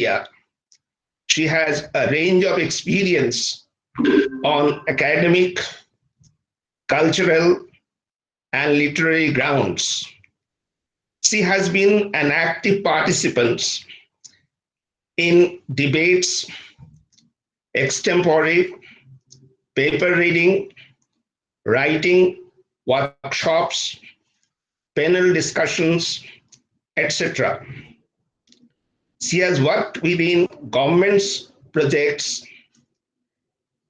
India. She has a range of experience on academic, cultural, and literary grounds. She has been an active participant in debates, extempore, paper reading, writing, workshops, panel discussions, etc. She has worked within government's projects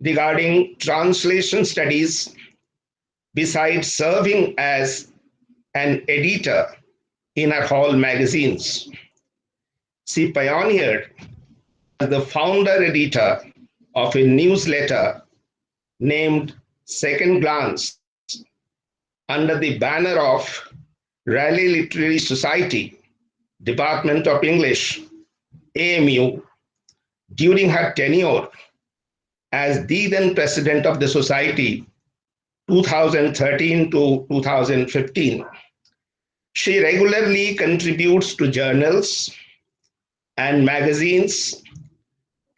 regarding translation studies, besides serving as an editor in her hall magazines. She pioneered as the founder editor of a newsletter named Second Glance under the banner of Raleigh Literary Society, Department of English, AMU, during her tenure as the then president of the society, 2013 to 2015. She regularly contributes to journals and magazines,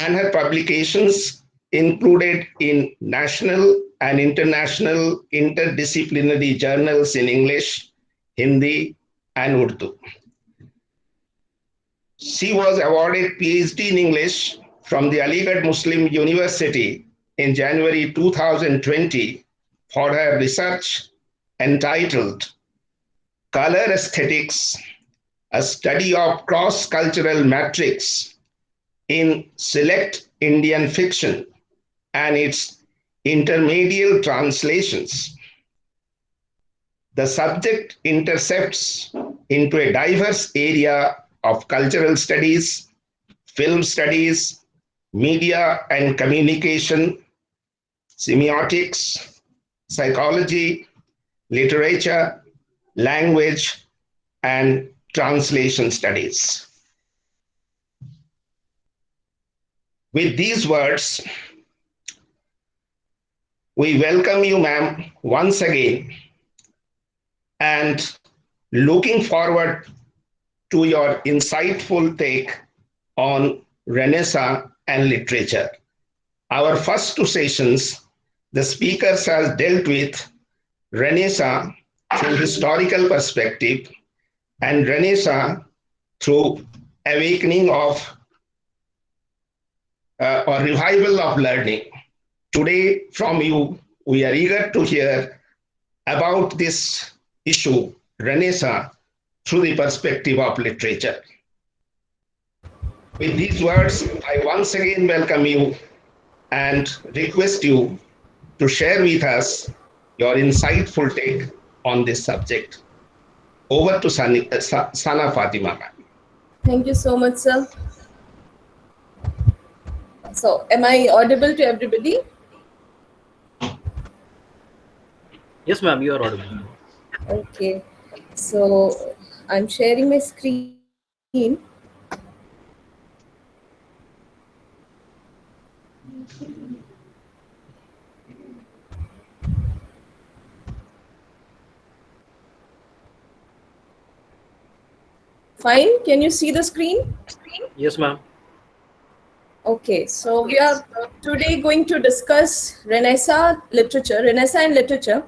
and her publications included in national and international interdisciplinary journals in English, Hindi, and Urdu. She was awarded PhD in English from the Aligarh Muslim University in January 2020 for her research entitled Color Aesthetics, a study of cross-cultural matrix in select Indian fiction and its intermediate translations. The subject intercepts into a diverse area of cultural studies, film studies, media and communication, semiotics, psychology, literature, language, and translation studies. With these words, we welcome you, ma'am, once again, and looking forward to your insightful take on Renaissance and literature. Our first two sessions, the speakers have dealt with Renaissance through historical perspective and Renaissance through awakening of or revival of learning. Today from you, we are eager to hear about this issue, Renaissance, through the perspective of literature. With these words, I once again welcome you and request you to share with us your insightful take on this subject. Over to Sana Fatima. Thank you so much, sir. So, am I audible to everybody? Yes, ma'am, you are audible. Okay. So, I'm sharing my screen. Fine. Can you see the screen? Yes, ma'am. Okay, so we are today going to discuss Renaissance and literature,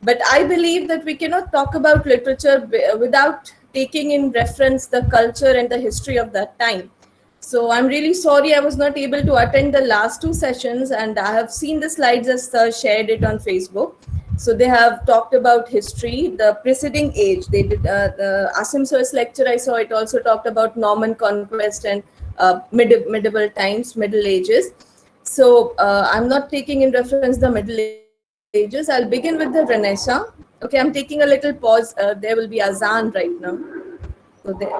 but I believe that we cannot talk about literature without taking in reference the culture and the history of that time. So I'm really sorry I was not able to attend the last two sessions, and I have seen the slides as shared it on Facebook. So they have talked about history, the preceding age. They did the Asim Sir's lecture. I saw it also talked about Norman conquest and medieval times, Middle Ages. So I'm not taking in reference the Middle Ages. I'll begin with the Renaissance. Okay, I'm taking a little pause. There will be azan right now. So there.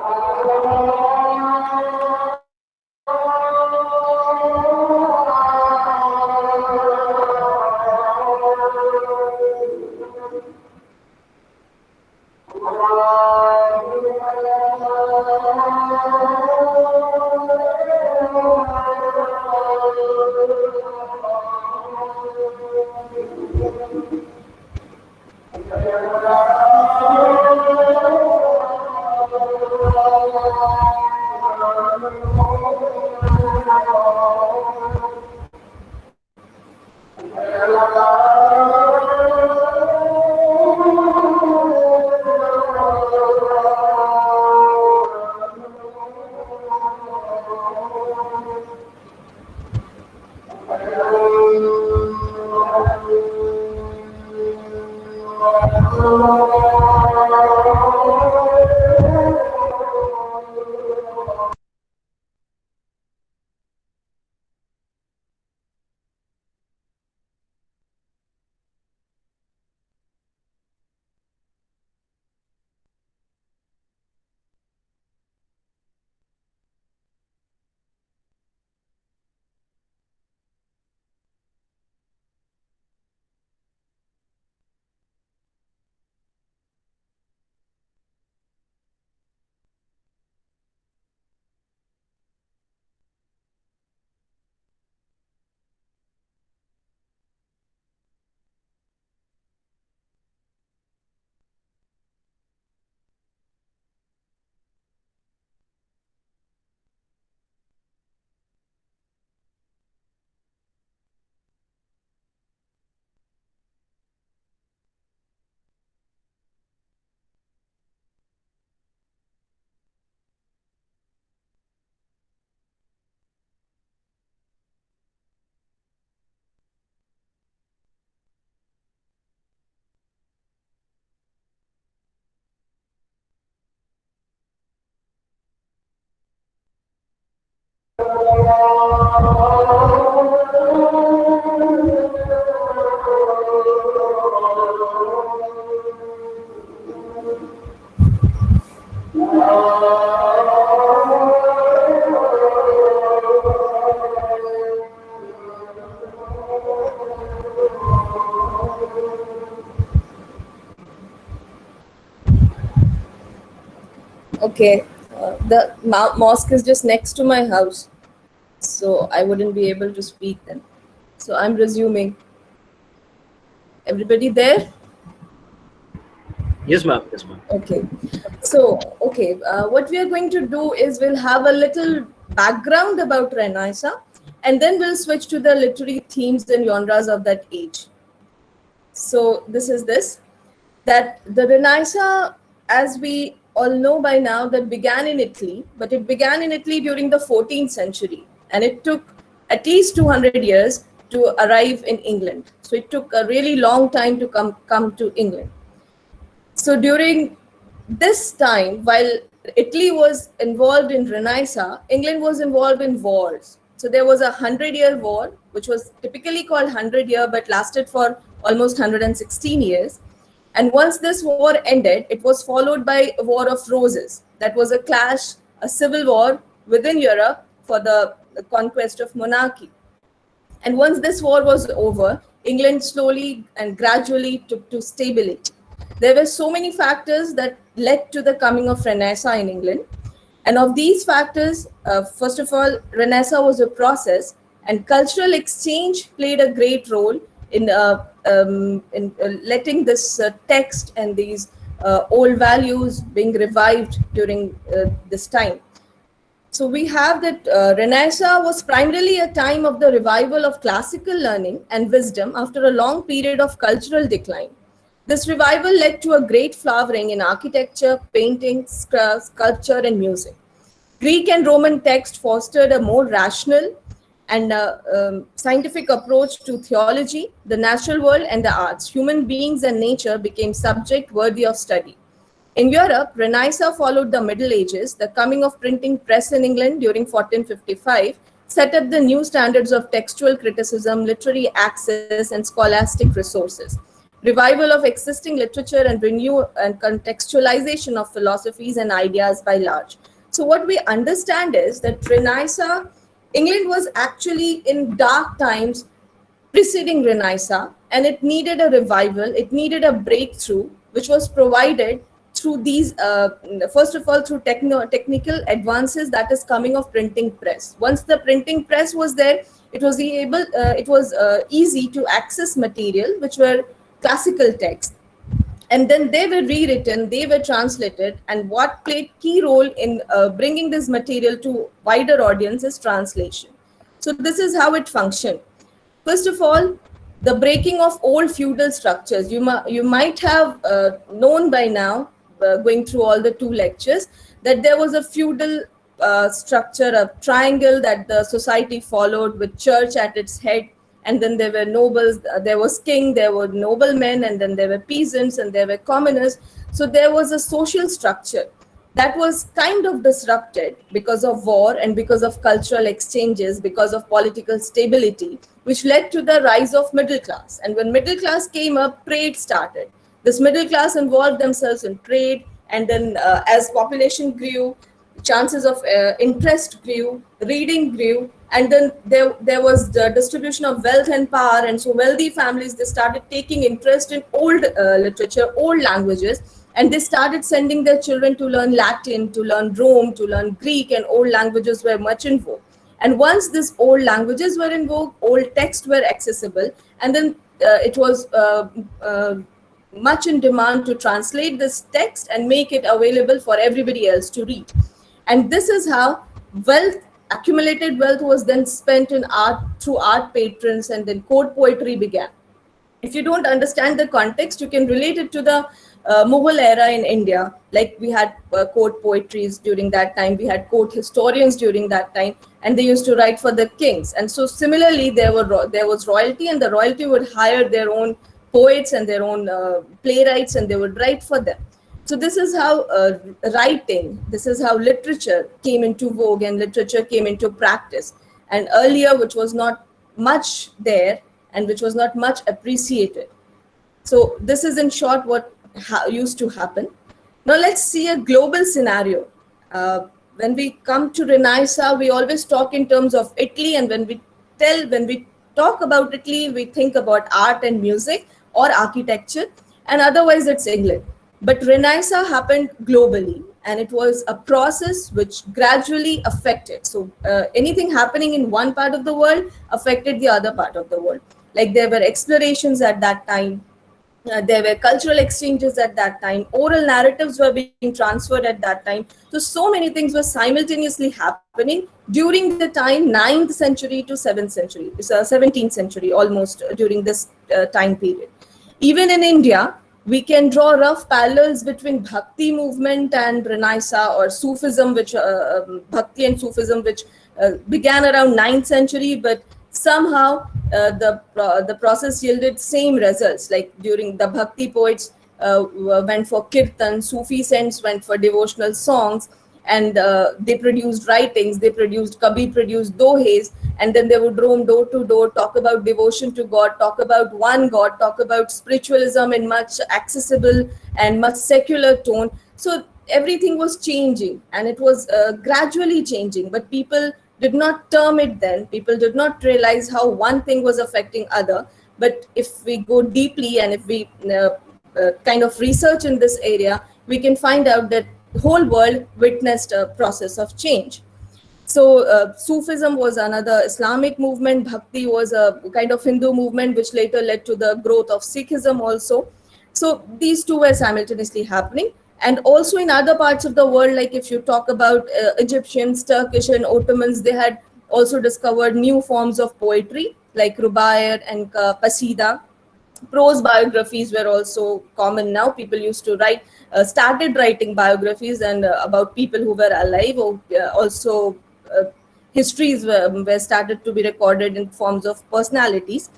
Okay, the mosque is just next to my house, so I wouldn't be able to speak then. So I'm resuming. Everybody there? Yes, ma'am. Yes, ma'am. Okay. So, what we are going to do is we'll have a little background about Renaissance, and then we'll switch to the literary themes and genres of that age. So, this is that the Renaissance, as we all know by now, that began in Italy, but it began in Italy during the 14th century, and it took at least 200 years to arrive in England. So, it took a really long time to come to England. So during this time, while Italy was involved in Renaissance, England was involved in wars. So there was a 100-year war, which was typically called 100-year, but lasted for almost 116 years. And once this war ended, it was followed by a War of Roses. That was a clash, a civil war within Europe for the conquest of monarchy. And once this war was over, England slowly and gradually took to stability. There were so many factors that led to the coming of Renaissance in England. And of these factors, first of all, Renaissance was a process, and cultural exchange played a great role in letting this text and these old values being revived during this time. So we have that Renaissance was primarily a time of the revival of classical learning and wisdom after a long period of cultural decline. This revival led to a great flowering in architecture, painting, sculpture, and music. Greek and Roman text fostered a more rational and scientific approach to theology, the natural world, and the arts. Human beings and nature became subject worthy of study. In Europe, Renaissance followed the Middle Ages. The coming of printing press in England during 1455 set up the new standards of textual criticism, literary access, and scholastic resources. Revival of existing literature and renew and contextualization of philosophies and ideas by large. So what we understand is that Renaissance, England was actually in dark times preceding Renaissance, and it needed a revival, it needed a breakthrough, which was provided through these, first of all, through technical advances that is coming of printing press. Once the printing press was there, it was easy to access material which were classical texts. and then they were rewritten, they were translated, and what played key role in bringing this material to wider audience is translation. So this is how it functioned. First of all, the breaking of old feudal structures. You might have known by now, going through all the two lectures, that there was a feudal structure, a triangle that the society followed with church at its head, and then there were nobles, there was king, there were noblemen, and then there were peasants, and there were commoners. So there was a social structure that was kind of disrupted because of war and because of cultural exchanges, because of political stability, which led to the rise of middle class. And when middle class came up, trade started. This middle class involved themselves in trade, and then as population grew, chances of interest grew, reading grew, and then there was the distribution of wealth and power. And so wealthy families, they started taking interest in old literature, old languages, and they started sending their children to learn Latin, to learn Rome, to learn Greek, and old languages were much in vogue. And once these old languages were in vogue, old texts were accessible, and then it was much in demand to translate this text and make it available for everybody else to read. And this is how accumulated wealth was then spent in art, through art patrons, and then court poetry began. If you don't understand the context, you can relate it to the Mughal era in India. Like we had court poetries during that time, we had court historians during that time, and they used to write for the kings. And so similarly, there was royalty, and the royalty would hire their own poets and their own playwrights, and they would write for them. So this is how writing, this is how literature came into vogue and literature came into practice. And earlier, which was not much there and which was not much appreciated. So this is in short what used to happen. Now let's see a global scenario. When we come to Renaissance, we always talk in terms of Italy, and when we talk about Italy, we think about art and music or architecture, and otherwise it's England. But Renaissance happened globally, and it was a process which gradually affected. So anything happening in one part of the world affected the other part of the world. Like there were explorations at that time, there were cultural exchanges at that time, oral narratives were being transferred at that time. So many things were simultaneously happening during the time 9th century to 7th century, 17th century almost, during this time period. Even in India, we can draw rough parallels between Bhakti movement and Renaissance, or Sufism, which Bhakti and Sufism, which began around 9th century, but somehow the process yielded same results. Like during the Bhakti poets went for kirtan, Sufi saints went for devotional songs, and they produced writings, Kabir produced dohes, and then they would roam door to door, talk about devotion to God, talk about one God, talk about spiritualism in much accessible and much secular tone. So everything was changing, and it was gradually changing, but people did not term it then. People did not realize how one thing was affecting other. But if we go deeply and if we kind of research in this area, we can find out that the whole world witnessed a process of change. So Sufism was another Islamic movement. Bhakti was a kind of Hindu movement, which later led to the growth of Sikhism also. So these two were simultaneously happening. And also in other parts of the world, like if you talk about Egyptians, Turkish and Ottomans, they had also discovered new forms of poetry like Rubaiyat and Qasida. Prose biographies were also common now. People used to started writing biographies and about people who were alive, or also histories were started to be recorded in forms of personalities.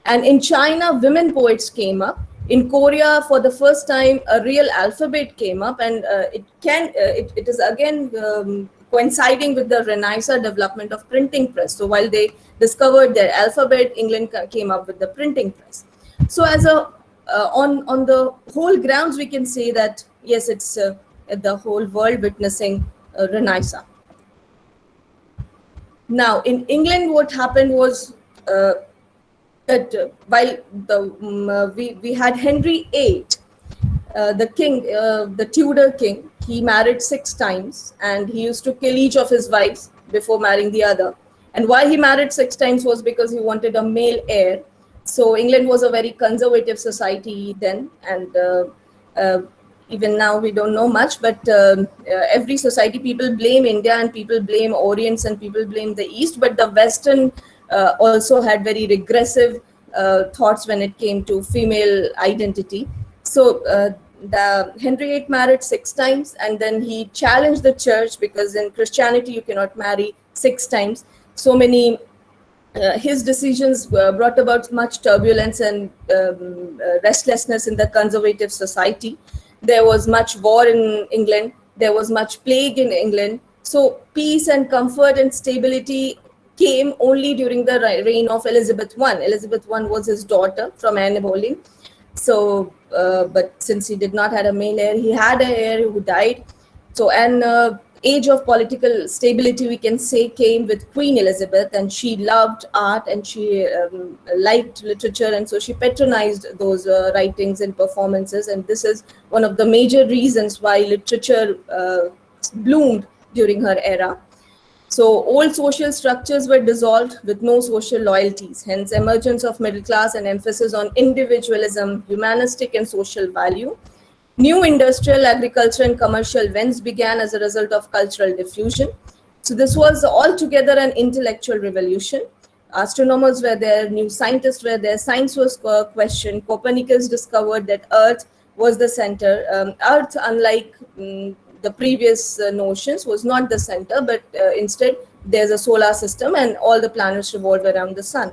And in China, women poets came up. In Korea, for the first time, a real alphabet came up, and it is again coinciding with the Renaissance development of printing press. So while they discovered their alphabet, England came up with the printing press. So as on the whole grounds, we can say that yes, it's the whole world witnessing Renaissance. Now in England, what happened was that while we had Henry VIII, the king, the Tudor king, he married 6 times, and he used to kill each of his wives before marrying the other. And why he married 6 times was because he wanted a male heir. So England was a very conservative society then, and Even now we don't know much, but every society, people blame India and people blame Orients and people blame the East, but the Western also had very regressive thoughts when it came to female identity. So the Henry VIII married 6 times, and then he challenged the church, because in Christianity you cannot marry 6 times. So many his decisions brought about much turbulence and restlessness in the conservative society. There was much war in England. There was much plague in England. So peace and comfort and stability came only during the reign of Elizabeth I. Elizabeth I was his daughter from Anne Boleyn. So, but since he did not have a male heir, he had an heir who died. So, and age of political stability, we can say, came with Queen Elizabeth, and she loved art and she liked literature, and so she patronized those writings and performances. And this is one of the major reasons why literature bloomed during her era. So old social structures were dissolved with no social loyalties, hence emergence of middle class and emphasis on individualism, humanistic and social value. New industrial, agriculture and commercial vents began as a result of cultural diffusion. So this was altogether an intellectual revolution. Astronomers were there, new scientists were there, science was questioned. Copernicus discovered that Earth was the center. Earth, unlike the previous notions, was not the center, but instead there's a solar system and all the planets revolve around the sun.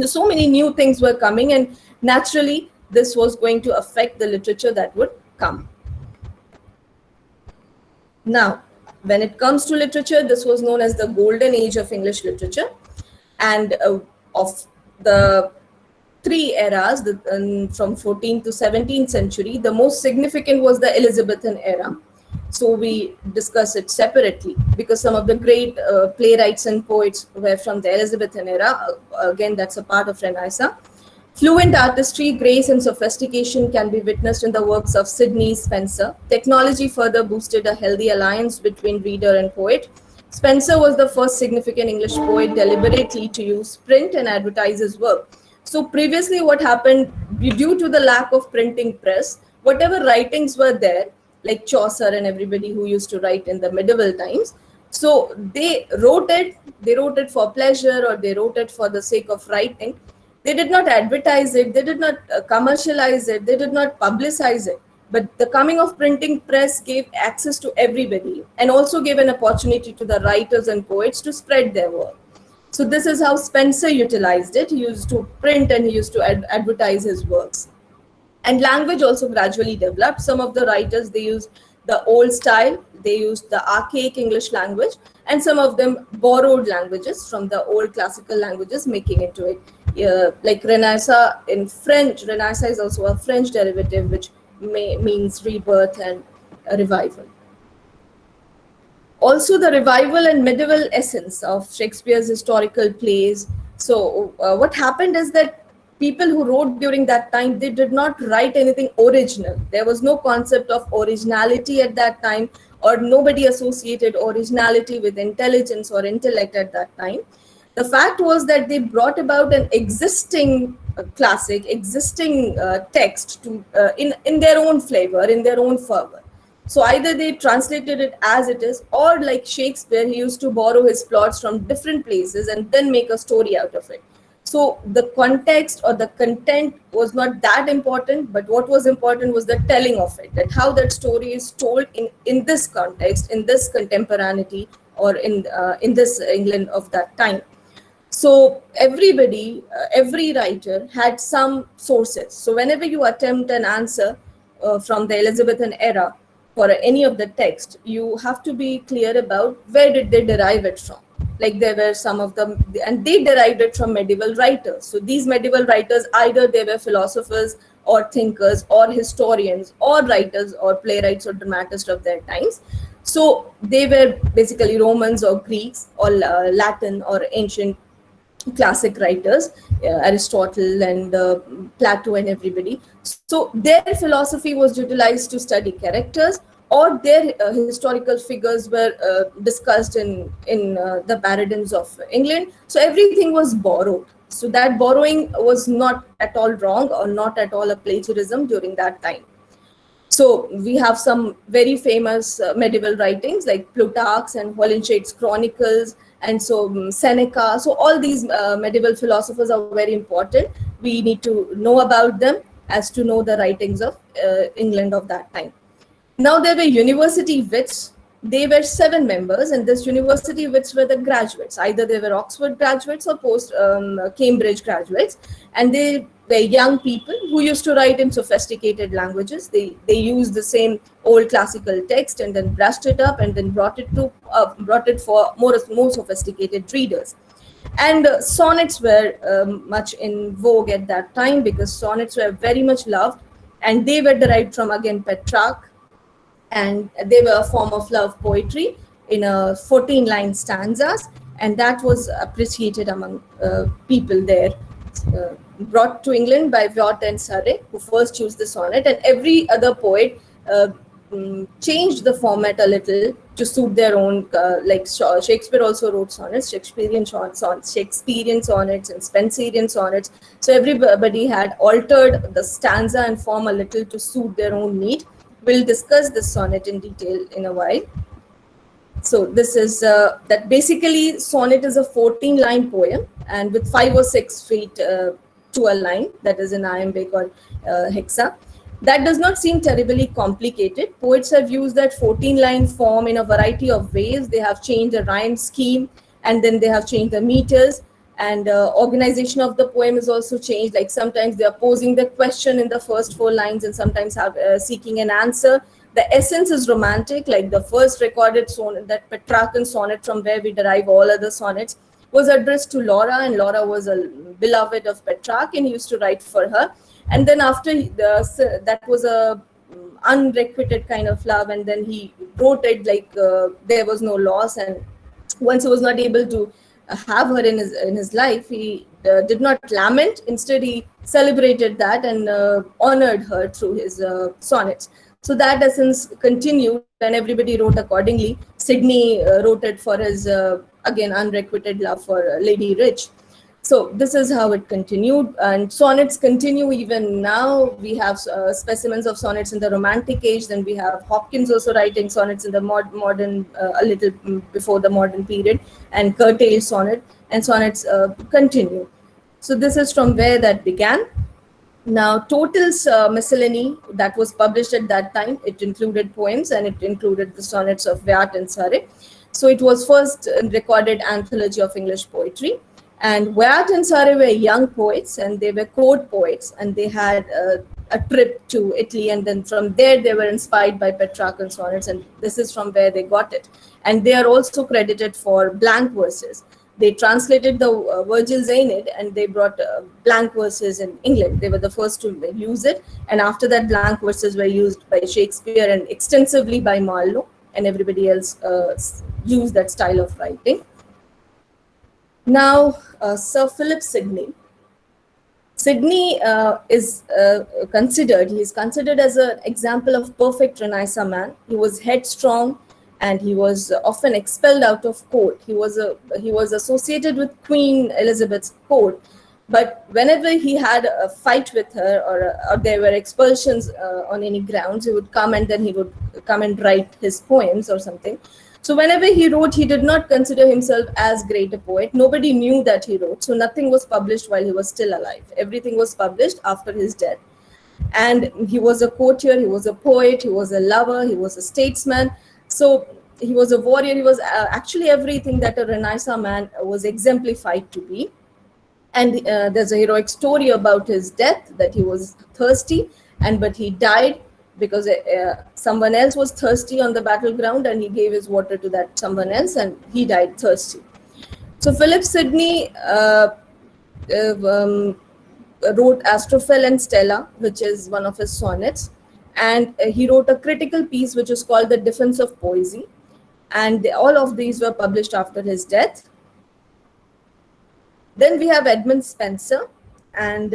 So many new things were coming, and naturally this was going to affect the literature that would come. Now, when it comes to literature, this was known as the golden age of English literature, and of the three eras, from 14th to 17th century, the most significant was the Elizabethan era. So we discuss it separately, because some of the great playwrights and poets were from the Elizabethan era. Again, that's a part of Renaissance. Fluent artistry, grace and sophistication can be witnessed in the works of Sidney Spenser. Technology further boosted a healthy alliance between reader and poet. Spenser was the first significant English poet deliberately to use print and advertise his work. So previously what happened, due to the lack of printing press, whatever writings were there, like Chaucer and everybody who used to write in the medieval times, so they wrote it for pleasure, or they wrote it for the sake of writing. They did not advertise it, they did not commercialize it, they did not publicize it. But the coming of printing press gave access to everybody, and also gave an opportunity to the writers and poets to spread their work. So this is how Spenser utilized it. He used to print and he used to advertise his works. And language also gradually developed. Some of the writers, they used the old style, they used the archaic English language, and some of them borrowed languages from the old classical languages, making into it. Like Renaissance in French, Renaissance is also a French derivative, which means rebirth and a revival. Also, the revival and medieval essence of Shakespeare's historical plays. So what happened is that people who wrote during that time, they did not write anything original. There was no concept of originality at that time, or nobody associated originality with intelligence or intellect at that time. The fact was that they brought about an existing classic, existing text to in their own flavor, in their own fervor. So either they translated it as it is, or like Shakespeare, he used to borrow his plots from different places and then make a story out of it. So the context or the content was not that important, but what was important was the telling of it, that how that story is told in this context, in this contemporaneity, or in this England of that time. So everybody, every writer had some sources. So whenever you attempt an answer from the Elizabethan era for any of the text, you have to be clear about where did they derive it from. Like there were some of them, and they derived it from medieval writers. So these medieval writers, either they were philosophers or thinkers or historians or writers or playwrights or dramatists of their times. So they were basically Romans or Greeks or Latin or ancient classic writers, Aristotle and Plato and everybody. So their philosophy was utilized to study characters, or their historical figures were discussed in the paradigms of England. So everything was borrowed. So that borrowing was not at all wrong or not at all a plagiarism during that time. So we have some very famous medieval writings like Plutarch's and Holinshed's Chronicles, and so Seneca. So all these medieval philosophers are very important. We need to know about them as to know the writings of England of that time. Now there were university wits. They were 7 members, and this university wits were the graduates. Either they were Oxford graduates or post Cambridge graduates, and they were young people who used to write in sophisticated languages. They used the same old classical text and then brushed it up and then brought it for more sophisticated readers. And sonnets were much in vogue at that time, because sonnets were very much loved, and they were derived from, again, Petrarch, and they were a form of love poetry in a 14-line stanzas, and that was appreciated among people there. Brought to England by Watt and Surrey, who first used the sonnet, and every other poet changed the format a little to suit their own. Like Shakespeare also wrote sonnets, Shakespearean sonnets and Spenserian sonnets. So everybody had altered the stanza and form a little to suit their own need. We'll discuss this sonnet in detail in a while. So this is that basically sonnet is a 14-line poem, and with 5 or 6 feet to a line, that is in iambic or hexa. That does not seem terribly complicated. Poets have used that 14-line form in a variety of ways. They have changed the rhyme scheme, and then they have changed the meters, and organization of the poem is also changed. Like sometimes they are posing the question in the first 4 lines, and sometimes have seeking an answer. The essence is romantic, like the first recorded sonnet, that Petrarchan sonnet from where we derive all other sonnets, was addressed to Laura, and Laura was a beloved of Petrarch, and he used to write for her. And then after that was a unrequited kind of love, and then he wrote it like there was no loss, and once he was not able to have her in his life, he did not lament. Instead, he celebrated that and honored her through his sonnets. So that essence continued, and everybody wrote accordingly. Sidney wrote it for his again unrequited love for Lady Rich. So this is how it continued, and sonnets continue even now. We have specimens of sonnets in the Romantic age. Then we have Hopkins also writing sonnets in the modern, a little before the modern period, and curtailed sonnet, and sonnets continue. So this is from where that began. Now, Total's miscellany that was published at that time, it included poems, and it included the sonnets of Watt and Surrey. So it was first recorded anthology of English poetry. And Watt and Surrey were young poets, and they were court poets, and they had a trip to Italy, and then from there they were inspired by Petrarchan sonnets, and this is from where they got it. And they are also credited for blank verses. They translated the Virgil's Aeneid, and they brought blank verses in England. They were the first to use it, and after that blank verses were used by Shakespeare and extensively by Marlowe, and everybody else used that style of writing. Now, Sir Philip Sidney. Sidney is considered as an example of perfect Renaissance man. He was headstrong, and he was often expelled out of court. He was associated with Queen Elizabeth's court, but whenever he had a fight with her, or there were expulsions on any grounds, he would come, and then he would come and write his poems or something. So whenever he wrote, he did not consider himself as great a poet. Nobody knew that he wrote. So nothing was published while he was still alive. Everything was published after his death. And he was a courtier, he was a poet, he was a lover, he was a statesman. So he was a warrior. He was actually everything that a Renaissance man was exemplified to be. And there's a heroic story about his death, that he was thirsty, but he died because someone else was thirsty on the battleground, and he gave his water to that someone else, and he died thirsty. So Philip Sidney wrote Astrophel and Stella, which is one of his sonnets, and he wrote a critical piece which is called The Defense of Poesy, and all of these were published after his death. Then we have Edmund Spenser, and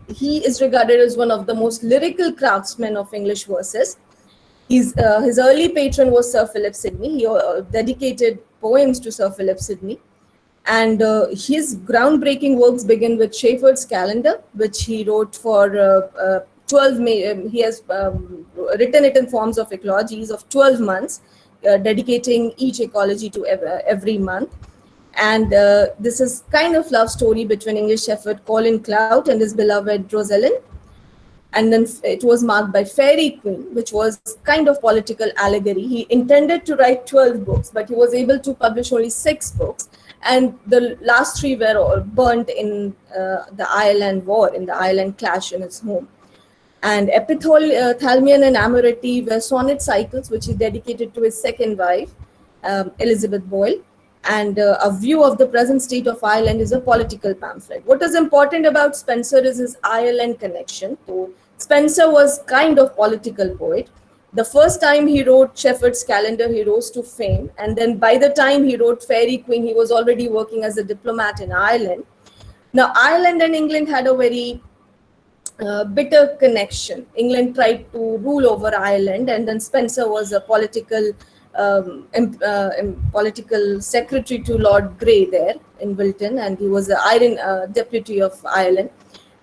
he is regarded as one of the most lyrical craftsmen of English verses. His early patron was Sir Philip Sidney. He dedicated poems to Sir Philip Sidney. And his groundbreaking works begin with Schaeffer's Calendar, which he wrote for he has written it in forms of eclogies of 12 months, dedicating each ecology to every month. And this is kind of love story between English shepherd Colin Clout and his beloved Rosalind. And then it was marked by Fairy Queen, which was kind of political allegory. He intended to write 12 books, but he was able to publish only 6 books. And the last 3 were all burnt in the Ireland War, in the Ireland clash in his home. And Epithalamion and Amorety were sonnet cycles, which he dedicated to his second wife, Elizabeth Boyle. And A View of the Present State of Ireland is a political pamphlet. What is important about Spenser is his Ireland connection. So Spenser was kind of political poet. The first time he wrote Shepherd's Calendar, he rose to fame. And then by the time he wrote Fairy Queen, he was already working as a diplomat in Ireland. Now, Ireland and England had a very bitter connection. England tried to rule over Ireland, and then Spenser was a political secretary to Lord Grey there in Wilton, and he was the deputy of Ireland.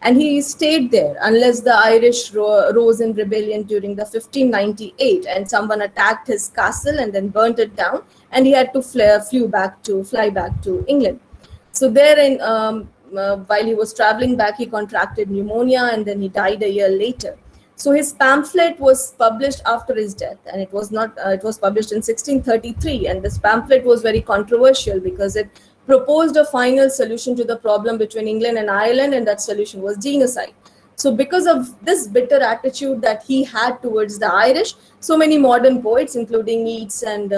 And he stayed there unless the Irish rose in rebellion during the 1598, and someone attacked his castle and then burnt it down, and he had to fly back to England. So there, while he was traveling back, he contracted pneumonia, and then he died a year later. So his pamphlet was published after his death, and it was published in 1633. And this pamphlet was very controversial because it proposed a final solution to the problem between England and Ireland, and that solution was genocide. So because of this bitter attitude that he had towards the Irish, so many modern poets, including Yeats and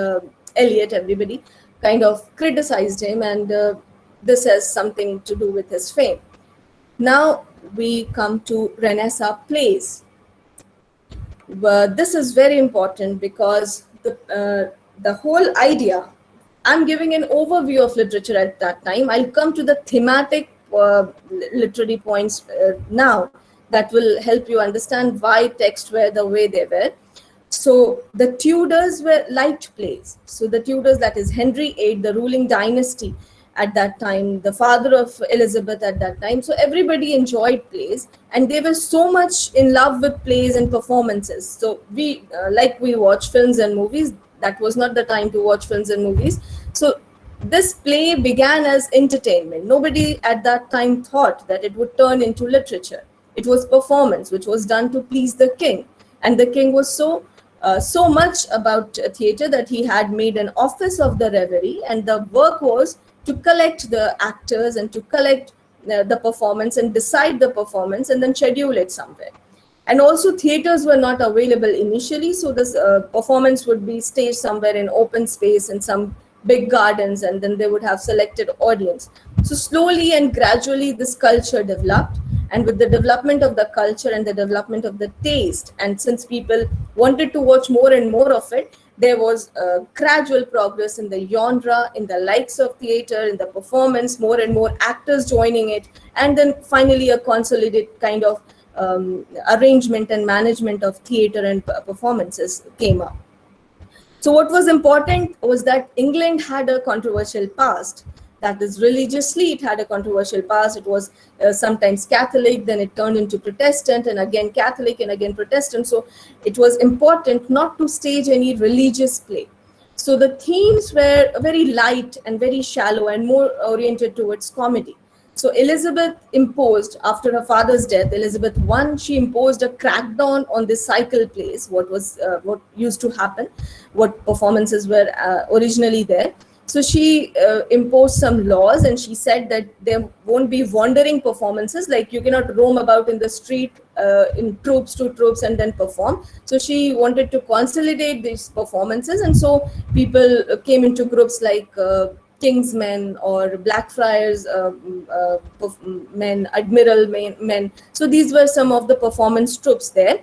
Eliot, everybody kind of criticized him, and this has something to do with his fame. Now we come to Renaissance plays. This is very important because the whole idea, I'm giving an overview of literature at that time. I'll come to the thematic literary points now that will help you understand why texts were the way they were. So the Tudors liked plays. So the Tudors, that is Henry VIII, the ruling dynasty at that time, the father of Elizabeth at that time. So everybody enjoyed plays, and they were so much in love with plays and performances. So we watch films and movies, that was not the time to watch films and movies. So this play began as entertainment. Nobody at that time thought that it would turn into literature. It was performance, which was done to please the king. And the king was so much about theatre that he had made an office of the reverie, and the work was to collect the actors and to collect the performance and decide the performance and then schedule it somewhere. And also theaters were not available initially, so this performance would be staged somewhere in open space in some big gardens, and then they would have selected audience. So slowly and gradually this culture developed, and with the development of the culture and the development of the taste, and since people wanted to watch more and more of it, there was a gradual progress in the genre, in the likes of theater, in the performance, more and more actors joining it, and then finally a consolidated kind of arrangement and management of theater and performances came up. So what was important was that England had a controversial past. That is, religiously, it had a controversial past. It was sometimes Catholic, then it turned into Protestant, and again Catholic, and again Protestant. So it was important not to stage any religious play. So the themes were very light and very shallow and more oriented towards comedy. So Elizabeth imposed, after her father's death, Elizabeth I, she imposed a crackdown on the cycle plays, what used to happen, what performances were originally there. So she imposed some laws, and she said that there won't be wandering performances, like you cannot roam about in the street in troops to troops and then perform. So she wanted to consolidate these performances, and so people came into groups like King's Men or Blackfriars men, Admiral men. So these were some of the performance troops there.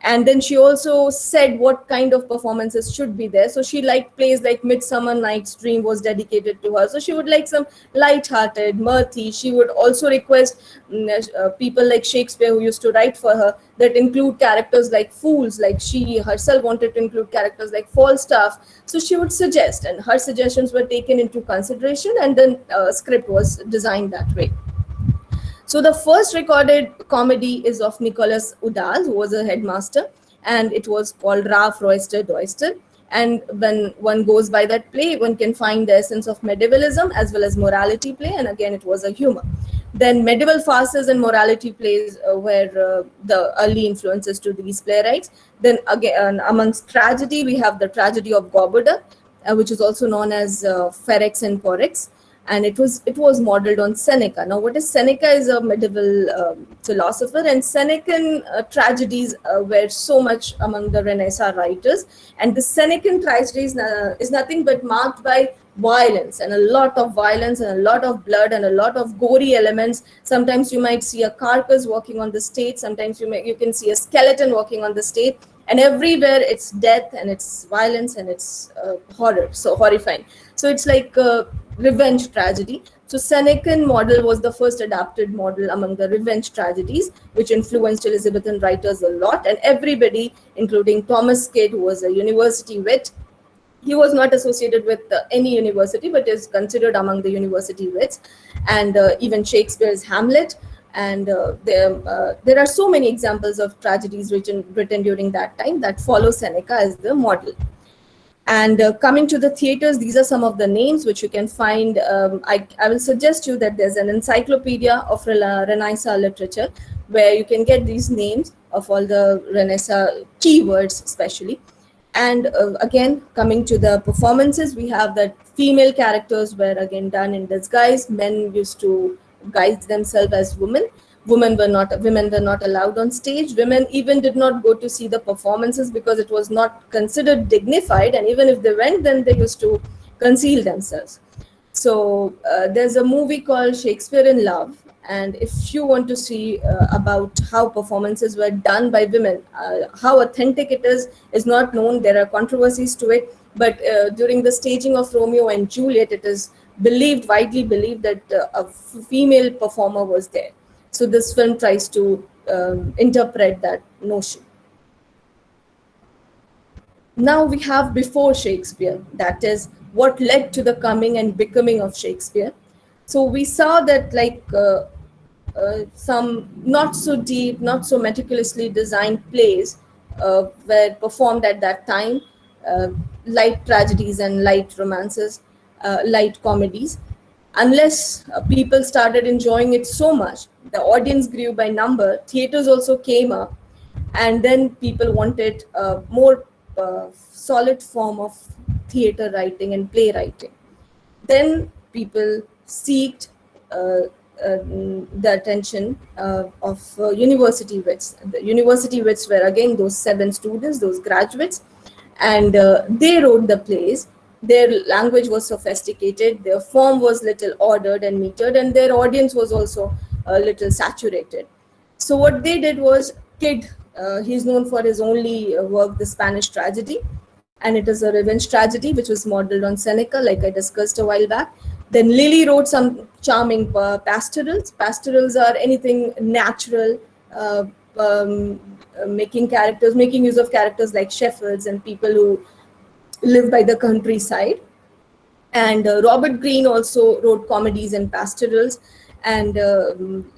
And then she also said what kind of performances should be there. So she liked plays like Midsummer Night's Dream was dedicated to her. So she would like some light-hearted, mirthy. She would also request people like Shakespeare, who used to write for her, that include characters like fools, like she herself wanted to include characters like Falstaff. So she would suggest, and her suggestions were taken into consideration, and then a script was designed that way. So the first recorded comedy is of Nicholas Udall, who was a headmaster, and it was called Ralph Royster Doyster. And when one goes by that play, one can find the essence of medievalism as well as morality play, and again it was a humor. Then medieval farces and morality plays were the early influences to these playwrights. Then again, amongst tragedy, we have the tragedy of Goboda, which is also known as Ferex and Porrex, and it was modeled on Seneca. Now, what is Seneca? Is a medieval philosopher, and Senecan tragedies were so much among the Renaissance writers. And the Senecan tragedies is nothing but marked by violence, and a lot of violence, and a lot of blood, and a lot of gory elements. Sometimes you might see a carcass walking on the stage. Sometimes you can see a skeleton walking on the stage. And everywhere it's death and it's violence and it's horror, so horrifying. So it's like a revenge tragedy. So Senecan model was the first adapted model among the revenge tragedies, which influenced Elizabethan writers a lot. And everybody, including Thomas Kidd, who was a university wit, he was not associated with any university, but is considered among the university wits. And even Shakespeare's Hamlet. And there are so many examples of tragedies written during that time that follow Seneca as the model. And coming to the theaters, these are some of the names which you can find. I will suggest you that there's an encyclopedia of Renaissance literature where you can get these names of all the Renaissance keywords especially. And again, coming to the performances, we have that female characters were again done in disguise. Men used to guise themselves as women. Women were not allowed on stage. Women even did not go to see the performances because it was not considered dignified, and even if they went, then they used to conceal themselves. So there's a movie called Shakespeare in Love, and if you want to see about how performances were done by women, how authentic it is not known. There are controversies to it, but during the staging of Romeo and Juliet, it is widely believed that a female performer was there. So this film tries to interpret that notion. Now we have before Shakespeare, that is what led to the coming and becoming of Shakespeare. So we saw that some not so deep, not so meticulously designed plays were performed at that time, light tragedies and light romances, light comedies. Unless people started enjoying it so much, the audience grew by number, theaters also came up, and then people wanted a more solid form of theater writing and playwriting. Then people sought the attention of university wits. The university wits were again those 7 students, those graduates, and they wrote the plays. Their language was sophisticated, their form was little ordered and metered, and their audience was also a little saturated. So what they did was, Kidd, he's known for his only work, The Spanish Tragedy, and it is a revenge tragedy which was modeled on Seneca, like I discussed a while back. Then Lily wrote some charming pastorals. Pastorals are anything natural, making use of characters like shepherds and people who live by the countryside. And Robert Greene also wrote comedies and pastorals, and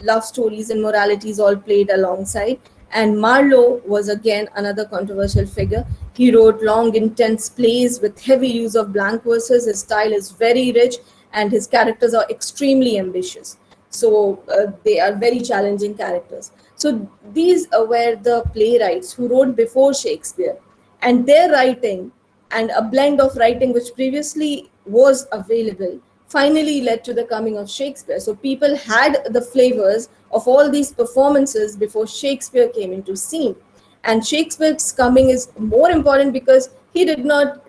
love stories and moralities all played alongside. And Marlowe was again another controversial figure. He wrote long, intense plays with heavy use of blank verses. His style is very rich, and his characters are extremely ambitious. So they are very challenging characters. So these were the playwrights who wrote before Shakespeare, and their writing and a blend of writing which previously was available finally led to the coming of Shakespeare. So people had the flavors of all these performances before Shakespeare came into scene. And Shakespeare's coming is more important because he did not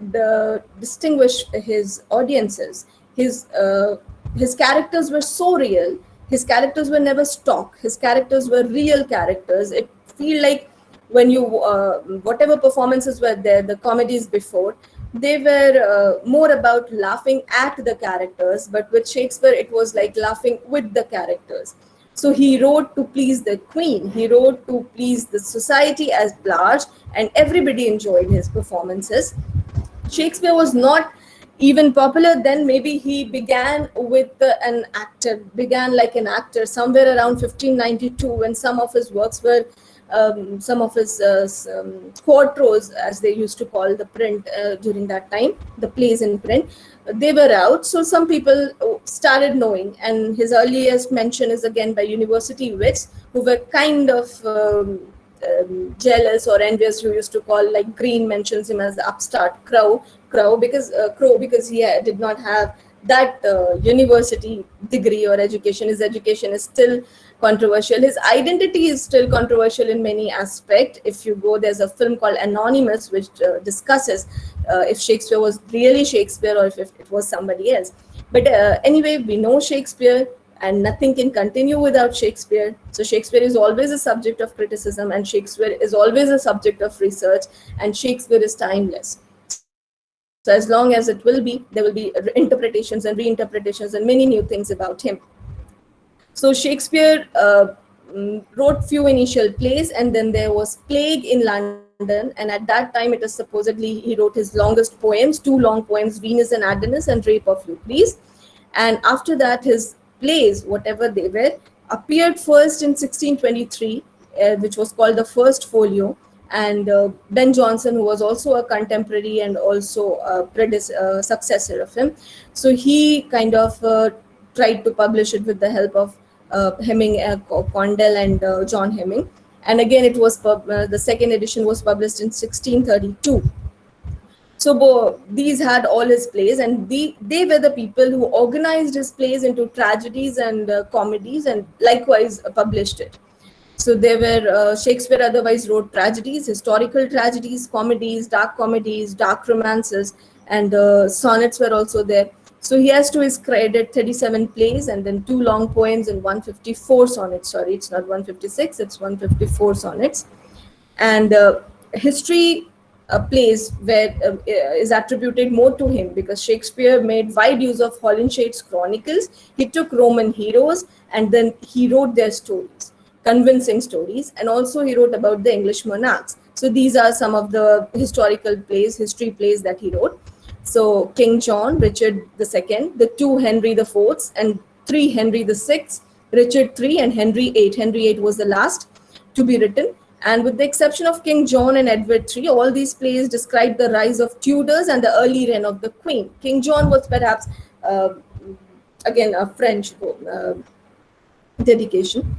distinguish his audiences. His characters were so real. His characters were never stock. His characters were real characters. It feel like when you, whatever performances were there, the comedies before, they were more about laughing at the characters, but with Shakespeare, it was like laughing with the characters. So he wrote to please the queen, he wrote to please the society as large, and everybody enjoyed his performances. Shakespeare was not even popular then. Maybe he began with began like an actor somewhere around 1592, when some of his works were, some of his quartos, as they used to call the print during that time, the plays in print, they were out. So some people started knowing, and his earliest mention is again by university wits, who were kind of jealous or envious, who used to call, like Green mentions him as the upstart crow because he did not have that university degree or education. His education is still controversial. His identity is still controversial in many aspects. If you go, there's a film called Anonymous, which discusses if Shakespeare was really Shakespeare or if it was somebody else. But anyway, we know Shakespeare, and nothing can continue without Shakespeare. So Shakespeare is always a subject of criticism, and Shakespeare is always a subject of research, and Shakespeare is timeless. So as long as it will be, there will be interpretations and reinterpretations and many new things about him. So Shakespeare wrote few initial plays, and then there was plague in London, and at that time it is supposedly he wrote his longest poems, 2 long poems, Venus and Adonis and Rape of Lucrece. And after that, his plays, whatever they were, appeared first in 1623, which was called the First Folio. And Ben Jonson, who was also a contemporary and also a successor of him, so he kind of tried to publish it with the help of Hemming, Condell and John Hemming. And again, it was the second edition was published in 1632. So these had all his plays, and they were the people who organized his plays into tragedies and comedies, and likewise published it. So there were Shakespeare otherwise wrote tragedies, historical tragedies, comedies, dark romances, and sonnets were also there. So he has to his credit 37 plays and then 2 long poems and 154 sonnets. Sorry, it's not 156, it's 154 sonnets. And history plays where is attributed more to him, because Shakespeare made wide use of Holinshed's chronicles. He took Roman heroes and then he wrote their stories, convincing stories, and also he wrote about the English monarchs. So these are some of the historical plays, history plays that he wrote. So King John, Richard II, the 2 Henry IVs and 3 Henry VI, Richard III and Henry VIII. Henry VIII was the last to be written. And with the exception of King John and Edward III, all these plays describe the rise of Tudors and the early reign of the Queen. King John was perhaps, again, a French dedication.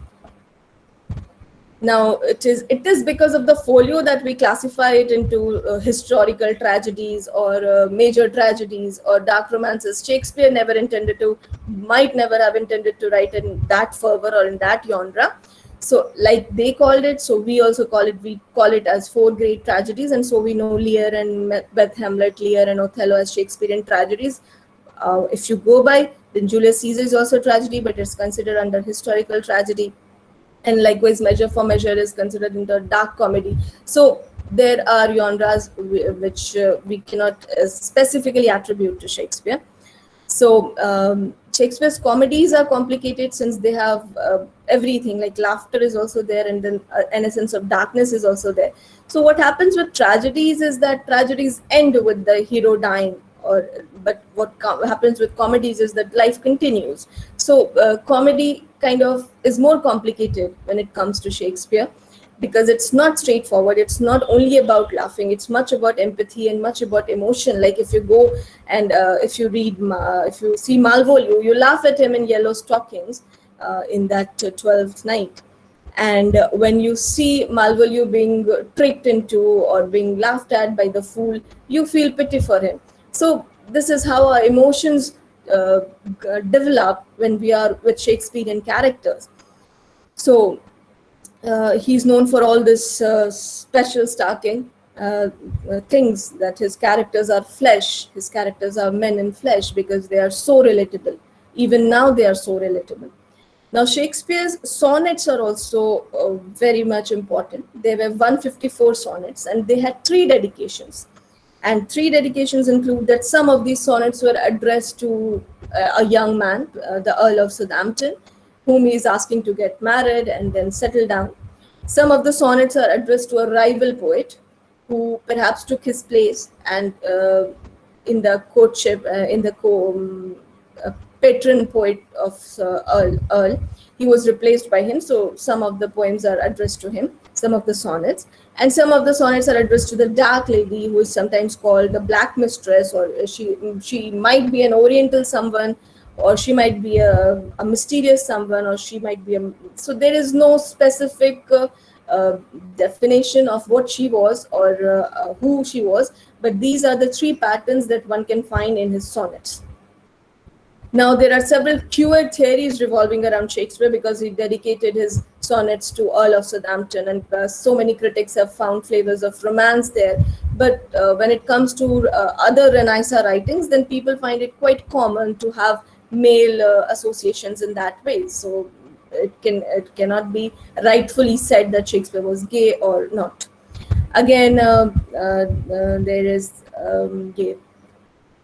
Now, it is because of the folio that we classify it into historical tragedies or major tragedies or dark romances. Shakespeare might never have intended to write in that fervor or in that genre. So like they called it, so we also we call it as 4 great tragedies. And so we know Lear and Macbeth, Hamlet, Lear and Othello as Shakespearean tragedies. If you go by, then Julius Caesar is also tragedy, but it's considered under historical tragedy. And likewise, Measure for Measure is considered into dark comedy. So there are genres which we cannot specifically attribute to Shakespeare. So Shakespeare's comedies are complicated since they have everything, like laughter is also there, and then an essence of darkness is also there. So what happens with tragedies is that tragedies end with the hero dying, but what happens with comedies is that life continues. So comedy kind of is more complicated when it comes to Shakespeare, because it's not straightforward. It's not only about laughing, it's much about empathy and much about emotion. Like if you go and if you see Malvolio, you laugh at him in Yellow Stockings in that 12th night. And when you see Malvolio being tricked into or being laughed at by the fool, you feel pity for him. So this is how our emotions develop when we are with Shakespearean characters. So he's known for all this special stacking things, that his characters are flesh, his characters are men in flesh, because they are so relatable. Even now they are so relatable. Now Shakespeare's sonnets are also very much important. There were 154 sonnets and they had 3 dedications. And 3 dedications include that some of these sonnets were addressed to a young man, the Earl of Southampton, whom he is asking to get married and then settle down. Some of the sonnets are addressed to a rival poet who perhaps took his place, and in the courtship, patron poet of Earl. He was replaced by him. So some of the poems are addressed to him, some of the sonnets, and some of the sonnets are addressed to the dark lady, who is sometimes called the black mistress, or she might be an oriental someone, or she might be a mysterious someone, or she might be a. So there is no specific definition of what she was, or who she was, but these are the three patterns that one can find in his sonnets. Now, there are several queer theories revolving around Shakespeare, because he dedicated his sonnets to Earl of Southampton, and so many critics have found flavors of romance there. But when it comes to other Renaissance writings, then people find it quite common to have male associations in that way. So it cannot be rightfully said that Shakespeare was gay or not. Again, there is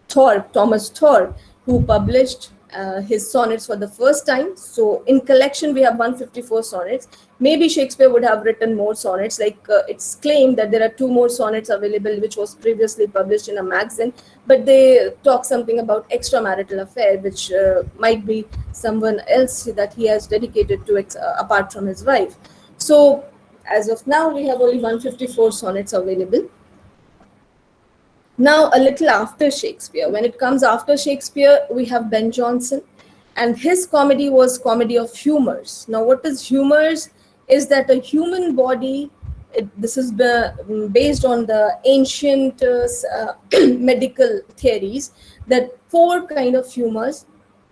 Thomas Thorpe, who published his sonnets for the first time. So in collection, we have 154 sonnets. Maybe Shakespeare would have written more sonnets. Like it's claimed that there are 2 more sonnets available, which was previously published in a magazine, but they talk something about extramarital affair, which might be someone else that he has dedicated to apart from his wife. So as of now, we have only 154 sonnets available. Now, a little after Shakespeare. When it comes after Shakespeare, we have Ben Jonson, and his comedy was comedy of humors. Now, what is humors? Is that a human body, this is based on the ancient medical theories, that 4 kind of humors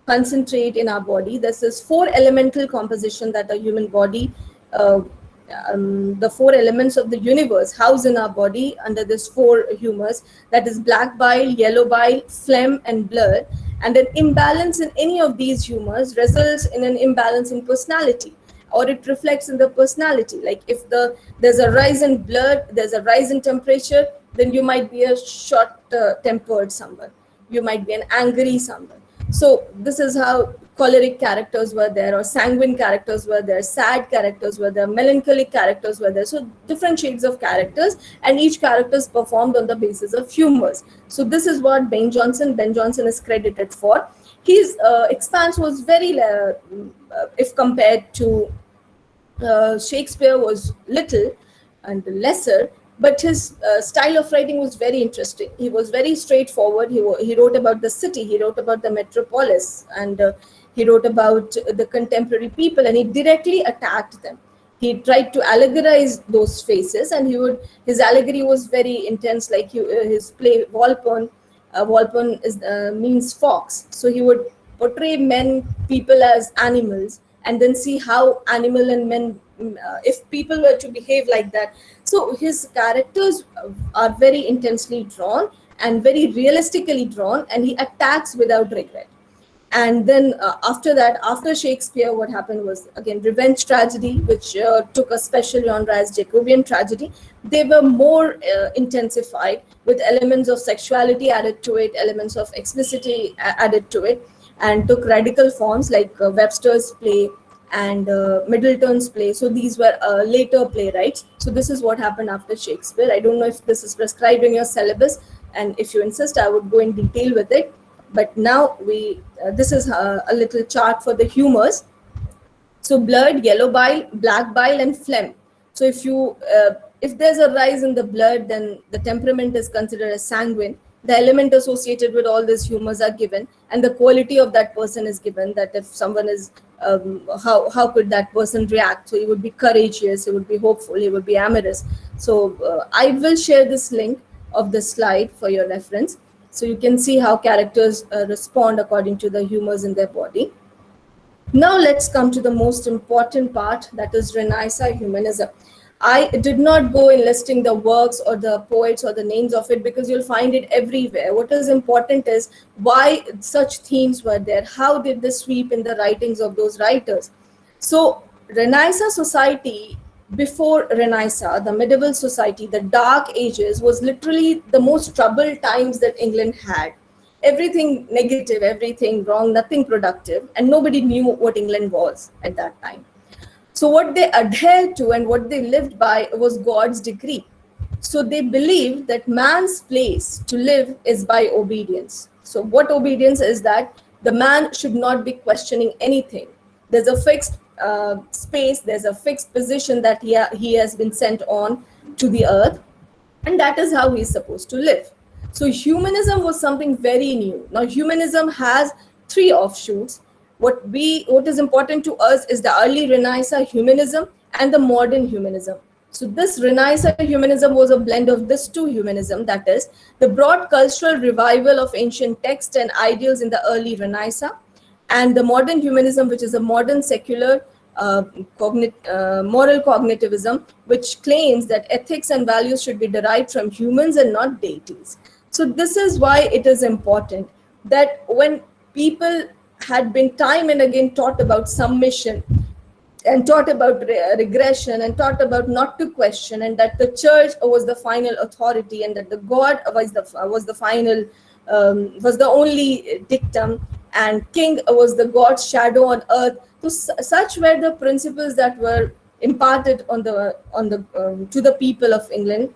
concentrate in our body. This is 4 elemental composition that a human body, the 4 elements of the universe house in our body under this 4 humors, that is black bile, yellow bile, phlegm, and blood. And an imbalance in any of these humors results in an imbalance in personality, or it reflects in the personality. Like if there's a rise in blood, there's a rise in temperature, then you might be a short-tempered someone, you might be an angry someone. So this is how choleric characters were there, or sanguine characters were there, sad characters were there, melancholic characters were there. So different shades of characters, and each character is performed on the basis of humors. So this is what Ben Jonson is credited for. His expanse was very, if compared to Shakespeare, was little and lesser, but his style of writing was very interesting. He was very straightforward. He wrote about the city, he wrote about the metropolis, and he wrote about the contemporary people, and he directly attacked them. He tried to allegorize those faces, and his allegory was very intense. Like his play Walpole means fox. So he would portray people as animals, and then see how animal and men, if people were to behave like that. So his characters are very intensely drawn and very realistically drawn, and he attacks without regret. And then after that, after Shakespeare, what happened was again revenge tragedy, which took a special genre as Jacobean tragedy. They were more intensified, with elements of sexuality added to it, elements of explicitity added to it, and took radical forms like Webster's play and Middleton's play. So these were later playwrights. So this is what happened after Shakespeare. I don't know if this is prescribed in your syllabus, and if you insist, I would go in detail with it. But now this is a little chart for the humors. So blood, yellow bile, black bile, and phlegm. So if there's a rise in the blood, then the temperament is considered as sanguine. The element associated with all these humors are given, and the quality of that person is given. That if someone is, how could that person react? So he would be courageous, he would be hopeful, he would be amorous. So I will share this link of the slide for your reference, so you can see how characters respond according to the humors in their body. Now let's come to the most important part, that is Renaissance humanism. I did not go in listing the works or the poets or the names of it, because you'll find it everywhere. What is important is why such themes were there. How did they sweep in the writings of those writers? So Renaissance society, before Renaissance, the medieval society, the Dark Ages, was literally the most troubled times that England had. Everything negative, everything wrong, nothing productive, and nobody knew what England was at that time. So what they adhered to and what they lived by was God's decree. So they believed that man's place to live is by obedience. So what obedience is that? The man should not be questioning anything. There's a fixed space, there's a fixed position that he has been sent on to the earth, and that is how he's supposed to live. So humanism was something very new. Now humanism has three offshoots. What is important to us is the early Renaissance humanism and the modern humanism. So this Renaissance humanism was a blend of these two humanism, that is the broad cultural revival of ancient texts and ideals in the early Renaissance, and the modern humanism, which is a modern secular moral cognitivism, which claims that ethics and values should be derived from humans and not deities. So this is why it is important that when people had been time and again taught about submission and taught about regression and taught about not to question, and that the church was the final authority and that the God was the only dictum, and king was the God's shadow on earth. So such were the principles that were imparted to the people of England,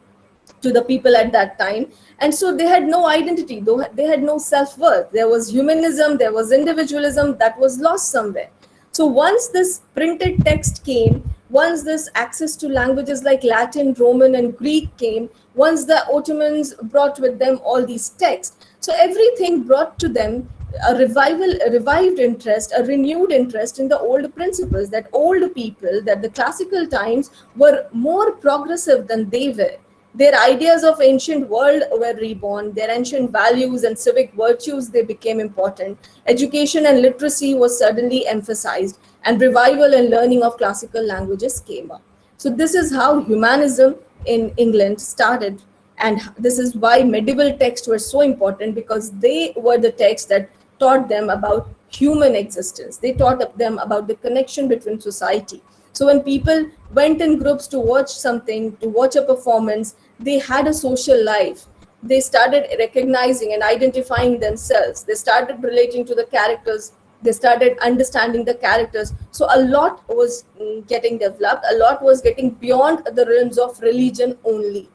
to the people at that time. And so they had no identity, though they had no self-worth. There was humanism, there was individualism that was lost somewhere. So once this printed text came, once this access to languages like Latin, Roman, and Greek came, once the Ottomans brought with them all these texts, so everything brought to them a revived interest, a renewed interest in the old principles, that old people, that the classical times were more progressive than they were. Their ideas of ancient world were reborn, their ancient values and civic virtues, they became important. Education and literacy was suddenly emphasized, and revival and learning of classical languages came up. So this is how humanism in England started, and this is why medieval texts were so important, because they were the texts that taught them about human existence. They taught them about the connection between society. So when people went in groups to watch something, to watch a performance, they had a social life. They started recognizing and identifying themselves. They started relating to the characters. They started understanding the characters. So a lot was getting developed. A lot was getting beyond the realms of religion only.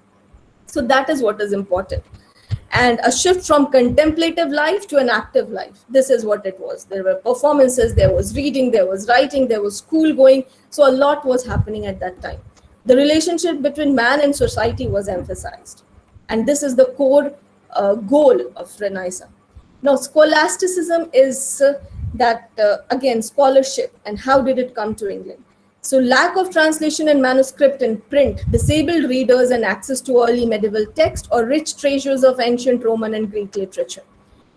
So that is what is important. And a shift from contemplative life to an active life. This is what it was. There were performances, there was reading, there was writing, there was school going. So a lot was happening at that time. The relationship between man and society was emphasized. And this is the core goal of Renaissance. Now, scholasticism is again, scholarship. And how did it come to England? So lack of translation and manuscript and print disabled readers and access to early medieval text or rich treasures of ancient Roman and Greek literature.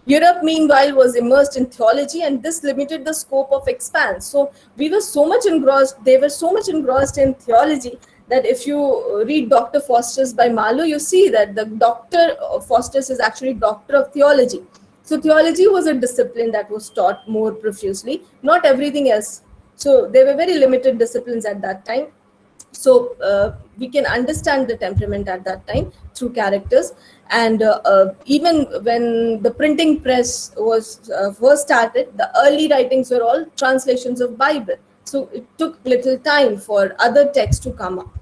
Europe, meanwhile, was immersed in theology, and this limited the scope of expanse. So they were so much engrossed in theology that if you read Dr. Faustus by Marlowe, you see that the Dr. Faustus is actually Doctor of Theology. So theology was a discipline that was taught more profusely, not everything else. So there were very limited disciplines at that time. So we can understand the temperament at that time through characters. And even when the printing press was first started, the early writings were all translations of Bible. So it took little time for other texts to come up.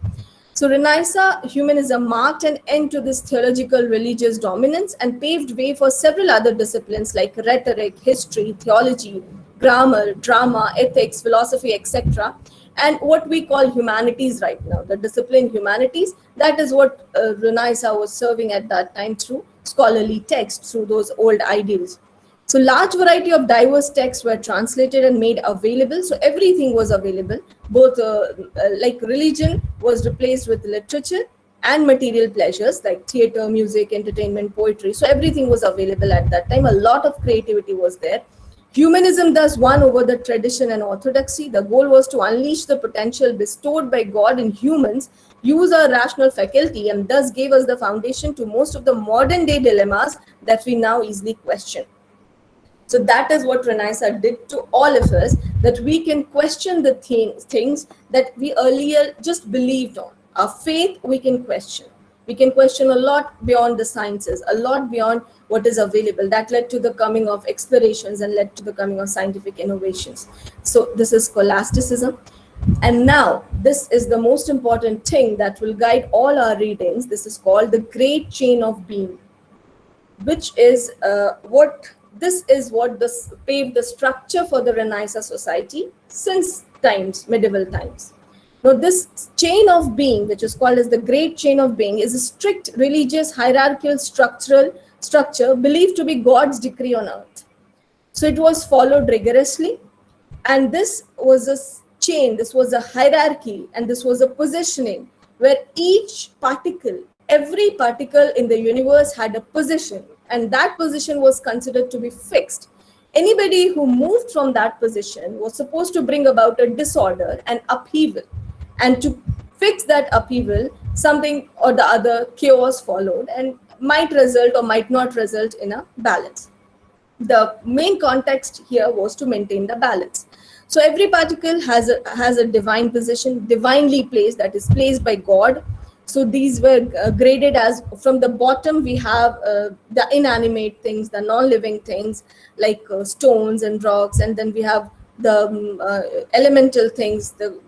So Renaissance humanism marked an end to this theological religious dominance and paved way for several other disciplines like rhetoric, history, theology, grammar, drama, ethics, philosophy, etc. And what we call humanities right now, the discipline humanities, that is what Renaissance was serving at that time through scholarly texts, through those old ideals. So large variety of diverse texts were translated and made available. So everything was available, both like religion was replaced with literature and material pleasures like theater, music, entertainment, poetry. So everything was available at that time. A lot of creativity was there. Humanism thus won over the tradition and orthodoxy. The goal was to unleash the potential bestowed by God in humans, use our rational faculty, and thus gave us the foundation to most of the modern day dilemmas that we now easily question. So that is what Renaissance did to all of us, that we can question the things that we earlier just believed on. Our faith, we can question. We can question a lot beyond the sciences, a lot beyond what is available. That led to the coming of explorations and led to the coming of scientific innovations. So this is scholasticism. And now, this is the most important thing that will guide all our readings. This is called the Great Chain of Being, which is what this paved the structure for the Renaissance society since medieval times. Now, this chain of being, which is called as the Great Chain of Being, is a strict religious hierarchical structure believed to be God's decree on earth. So it was followed rigorously, and this was a chain, this was a hierarchy, and this was a positioning where every particle in the universe had a position, and that position was considered to be fixed. Anybody who moved from that position was supposed to bring about a disorder and upheaval, and to fix that upheaval, something or the other, chaos followed, and might result or might not result in a balance. The main context here was to maintain the balance. So every particle has a divine position, divinely placed, that is placed by God. So these were graded as, from the bottom we have the inanimate things, the non-living things like stones and rocks, and then we have the elemental things, the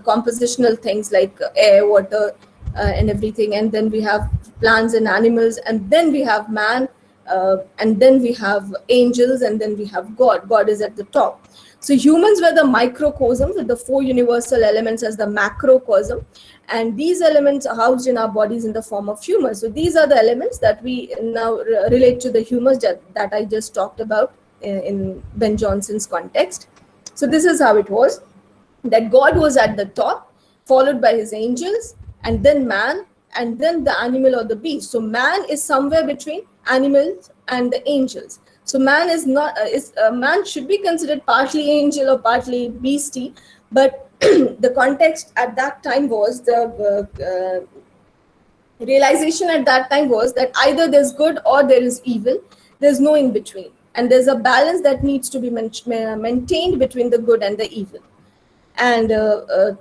compositional things like air, water, and everything, and then we have plants and animals, and then we have man, and then we have angels, and then we have God. God is at the top. So humans were the microcosm, with the 4 universal elements as the macrocosm, and these elements are housed in our bodies in the form of humors. So these are the elements that we now relate to the humors that I just talked about in Ben Johnson's context. So this is how it was, that God was at the top, followed by his angels, and then man, and then the animal or the beast. So man is somewhere between animals and the angels. So man man should be considered partly angel or partly beastie, but the context at that time was, the realization at that time was that either there's good or there is evil. There's no in between, and there's a balance that needs to be maintained between the good and the evil. And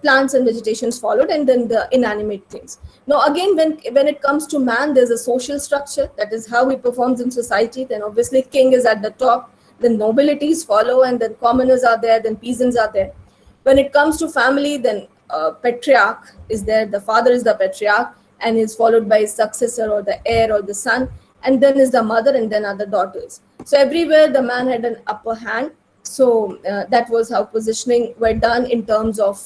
plants and vegetations followed, and then the inanimate things. Now again, when it comes to man, there's a social structure, that is how he performs in society. Then obviously king is at the top, then nobilities follow, and then commoners are there, then peasants are there. When it comes to family, then patriarch is there, the father is the patriarch, and is followed by his successor or the heir or the son, and then is the mother, and then are the daughters. So everywhere the man had an upper hand. So that was how positioning were done in terms of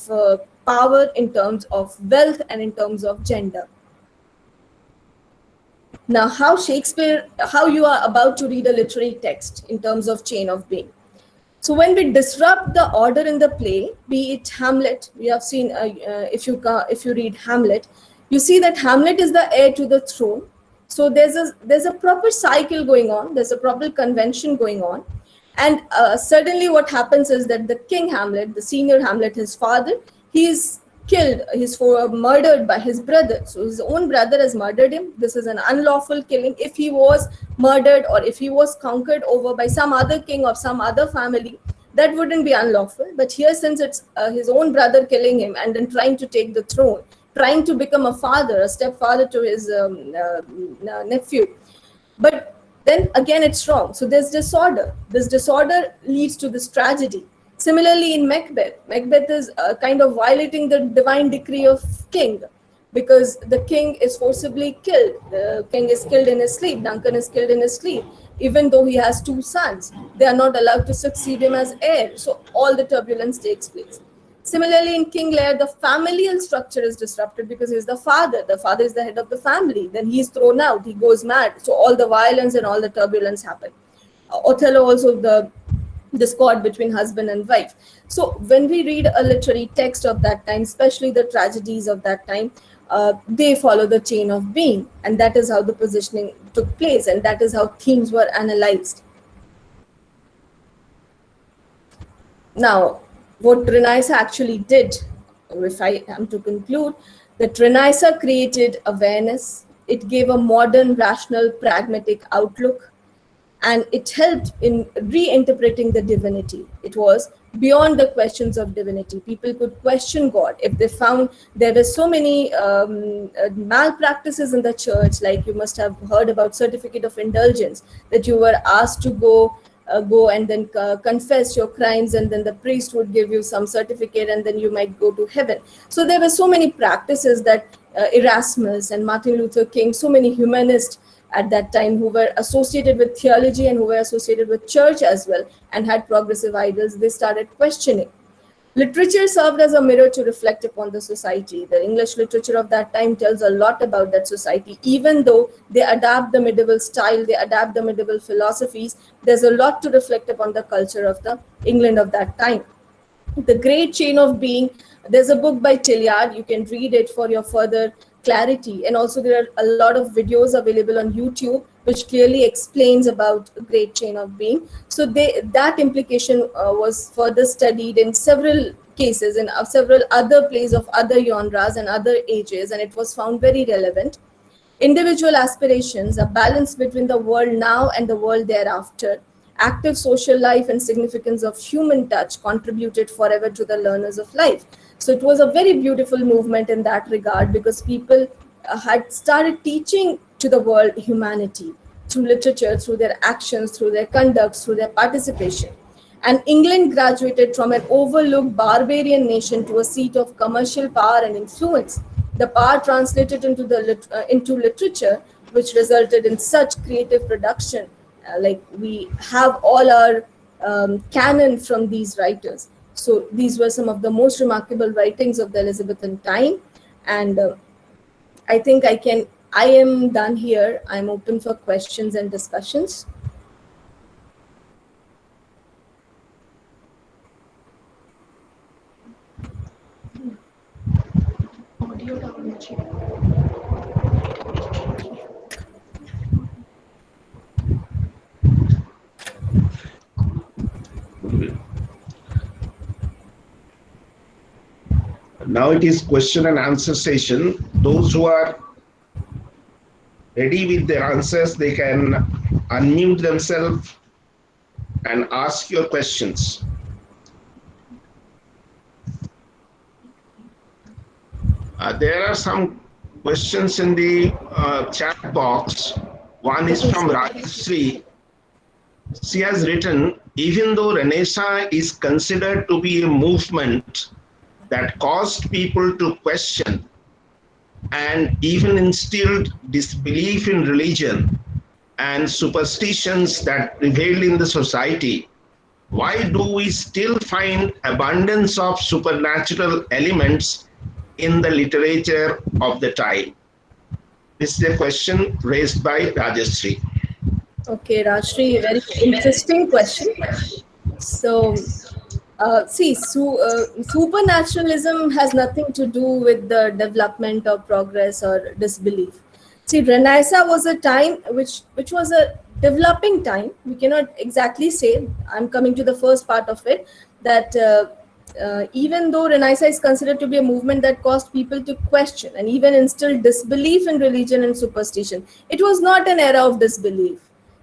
power, in terms of wealth, and in terms of gender. Now, how you are about to read a literary text in terms of chain of being. So when we disrupt the order in the play, be it Hamlet, we have seen, if you read Hamlet, you see that Hamlet is the heir to the throne. So there's a proper cycle going on, there's a proper convention going on. And suddenly what happens is that the King Hamlet, the senior Hamlet, his father, he's killed, he's murdered by his brother. So his own brother has murdered him. This is an unlawful killing. If he was murdered or if he was conquered over by some other king or some other family, that wouldn't be unlawful. But here, since it's his own brother killing him and then trying to take the throne, trying to become a father, a stepfather to his nephew. But then again, it's wrong. So there's disorder. This disorder leads to this tragedy. Similarly, in Macbeth, Macbeth is kind of violating the divine decree of king, because the king is forcibly killed. The king is killed in his sleep. Duncan is killed in his sleep. Even though he has 2 sons, they are not allowed to succeed him as heir. So all the turbulence takes place. Similarly, in King Lear, the familial structure is disrupted because he's the father. The father is the head of the family. Then he's thrown out. He goes mad. So all the violence and all the turbulence happen. Othello also, the discord between husband and wife. So when we read a literary text of that time, especially the tragedies of that time, they follow the chain of being. And that is how the positioning took place. And that is how themes were analyzed. Now, what Renaissance actually did, if I am to conclude, that Renaissance created awareness, it gave a modern, rational, pragmatic outlook, and it helped in reinterpreting the divinity. It was beyond the questions of divinity. People could question God. If they found there were so many malpractices in the church, like you must have heard about certificate of indulgence, that you were asked to go go and then confess your crimes, and then the priest would give you some certificate, and then you might go to heaven. So there were so many practices that Erasmus and Martin Luther King, so many humanists at that time who were associated with theology and who were associated with church as well and had progressive ideals, they started questioning. Literature served as a mirror to reflect upon the society. The English literature of that time tells a lot about that society. Even though they adapt the medieval style, they adapt the medieval philosophies, there's a lot to reflect upon the culture of the England of that time. The Great Chain of Being, there's a book by Tilliard, you can read it for your further clarity. And also there are a lot of videos available on YouTube which clearly explains about Great Chain of Being. So that implication was further studied in several cases, in several other plays of other genres and other ages, and it was found very relevant. Individual aspirations, a balance between the world now and the world thereafter. Active social life and significance of human touch contributed forever to the learners of life. So it was a very beautiful movement in that regard, because people had started teaching to the world humanity through literature, through their actions, through their conducts, through their participation. And England graduated from an overlooked barbarian nation to a seat of commercial power and influence. The power translated into literature, which resulted in such creative production. Like we have all our canon from these writers. So these were some of the most remarkable writings of the Elizabethan time. And I think I am done here. I'm open for questions and discussions. Now it is question and answer session. Those who are ready with their answers, they can unmute themselves and ask your questions. There are some questions in the chat box. One is from Rajশ্রী. She has written, even though Renaissance is considered to be a movement that caused people to question and even instilled disbelief in religion and superstitions that prevailed in the society, why do we still find abundance of supernatural elements in the literature of the time? This is a question raised by Rajeshri. Okay, Rajshri, very interesting question. So, supernaturalism has nothing to do with the development or progress or disbelief. See, Renaissance was a time which was a developing time. We cannot exactly say, I'm coming to the first part of it, that even though Renaissance is considered to be a movement that caused people to question and even instilled disbelief in religion and superstition, it was not an era of disbelief.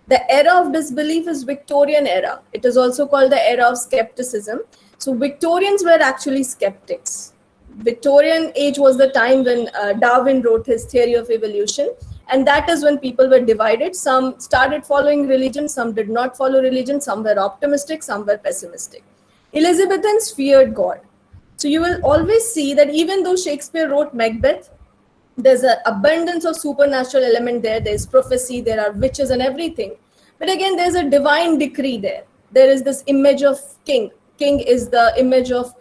The era of disbelief is Victorian era. It is also called the era of skepticism. So Victorians were actually skeptics. Victorian age was the time when Darwin wrote his theory of evolution, and that is when people were divided. Some started following religion, some did not follow religion, some were optimistic, some were pessimistic. Elizabethans feared God. So you will always see that even though Shakespeare wrote Macbeth, there's an abundance of supernatural element there. There's prophecy, there are witches and everything. But again, there's a divine decree there. There is this image of king. King is the image of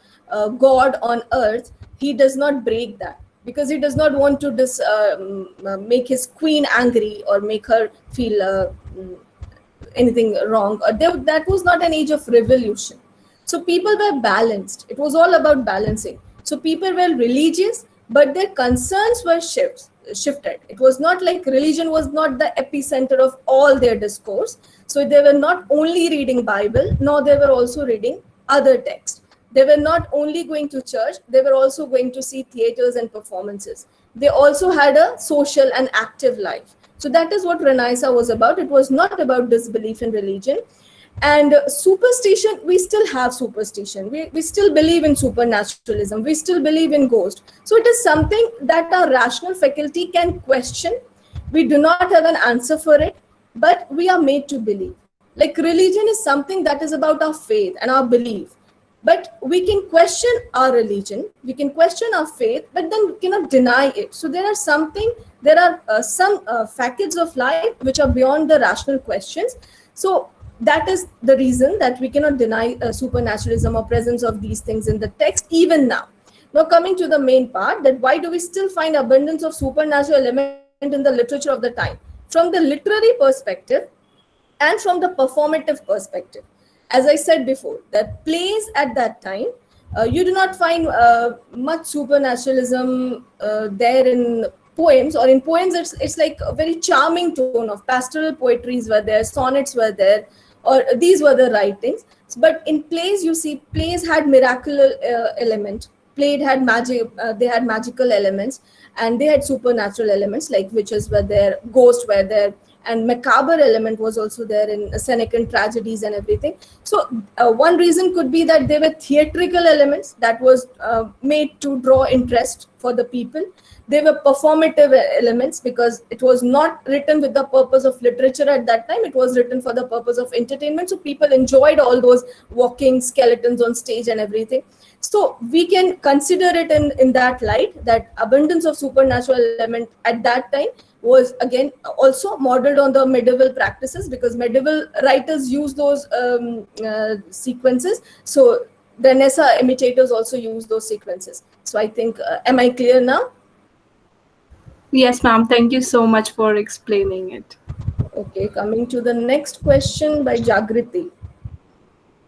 God on earth. He does not break that because he does not want to make his queen angry or make her feel anything wrong. That was not an age of revolution. So people were balanced. It was all about balancing. So people were religious, but their concerns were shifted. It was not like religion was not the epicenter of all their discourse. So they were not only reading Bible, nor they were also reading other texts. They were not only going to church, they were also going to see theaters and performances. They also had a social and active life. So that is what Renaissance was about. It was not about disbelief in religion. And superstition, we still have superstition. We still believe in supernaturalism. We still believe in ghosts. So it is something that our rational faculty can question. We do not have an answer for it, but we are made to believe. Like religion is something that is about our faith and our belief. But we can question our religion, we can question our faith, but then we cannot deny it. So there are some facets of life which are beyond the rational questions. So that is the reason that we cannot deny supernaturalism or presence of these things in the text even now. Now coming to the main part, that why do we still find abundance of supernatural element in the literature of the time? From the literary perspective and from the performative perspective. As I said before, that plays at that time, you do not find much supernaturalism there in poems, or in poems it's like a very charming tone of pastoral poetries were there, sonnets were there, or these were the writings. But in plays, you see, plays had miraculous element. Play had magic, they had magical elements, and they had supernatural elements, like witches were there, ghosts were there, and macabre element was also there in Senecan tragedies and everything. So one reason could be that they were theatrical elements that was made to draw interest for the people. They were performative elements because it was not written with the purpose of literature at that time. It was written for the purpose of entertainment. So people enjoyed all those walking skeletons on stage and everything. So we can consider it in that light, that abundance of supernatural element at that time was again also modeled on the medieval practices, because medieval writers use those sequences. So Renaissance imitators also use those sequences. So I think, am I clear now? Yes, ma'am. Thank you so much for explaining it. Okay, coming to the next question by Jagriti.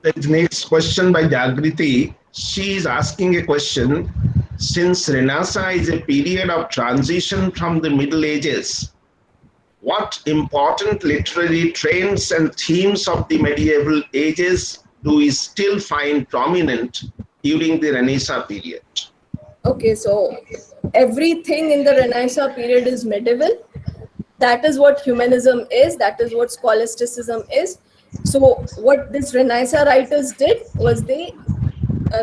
The next question by Jagriti. She is asking a question. Since Renaissance is a period of transition from the Middle Ages, what important literary trends and themes of the medieval ages do we still find prominent during the Renaissance period? Okay, so everything in the Renaissance period is medieval. That is what humanism is. That is what scholasticism is. So what these Renaissance writers did was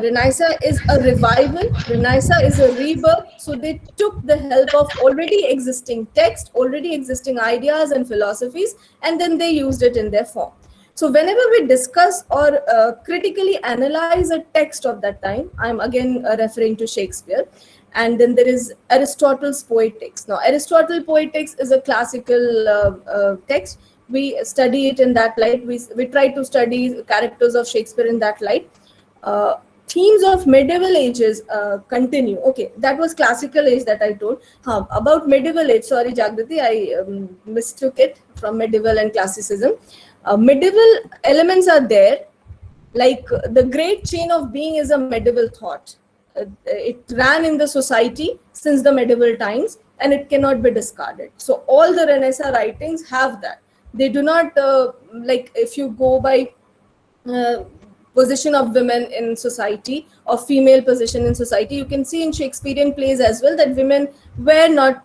Renaissance is a revival. Renaissance is a rebirth. So they took the help of already existing text, already existing ideas and philosophies, and then they used it in their form. So whenever we discuss or critically analyze a text of that time, I'm again referring to Shakespeare. And then there is Aristotle's Poetics. Now, Aristotle's Poetics is a classical text. We study it in that light. We try to study characters of Shakespeare in that light. Themes of medieval ages continue. Okay, that was classical age that I told. About medieval age, sorry Jagriti, I mistook it from medieval and classicism. Medieval elements are there, like the great chain of being is a medieval thought. It ran in the society since the medieval times, and it cannot be discarded. So all the Renaissance writings have that. They do not, like if you go by position of women in society or female position in society, you can see in Shakespearean plays as well that women were not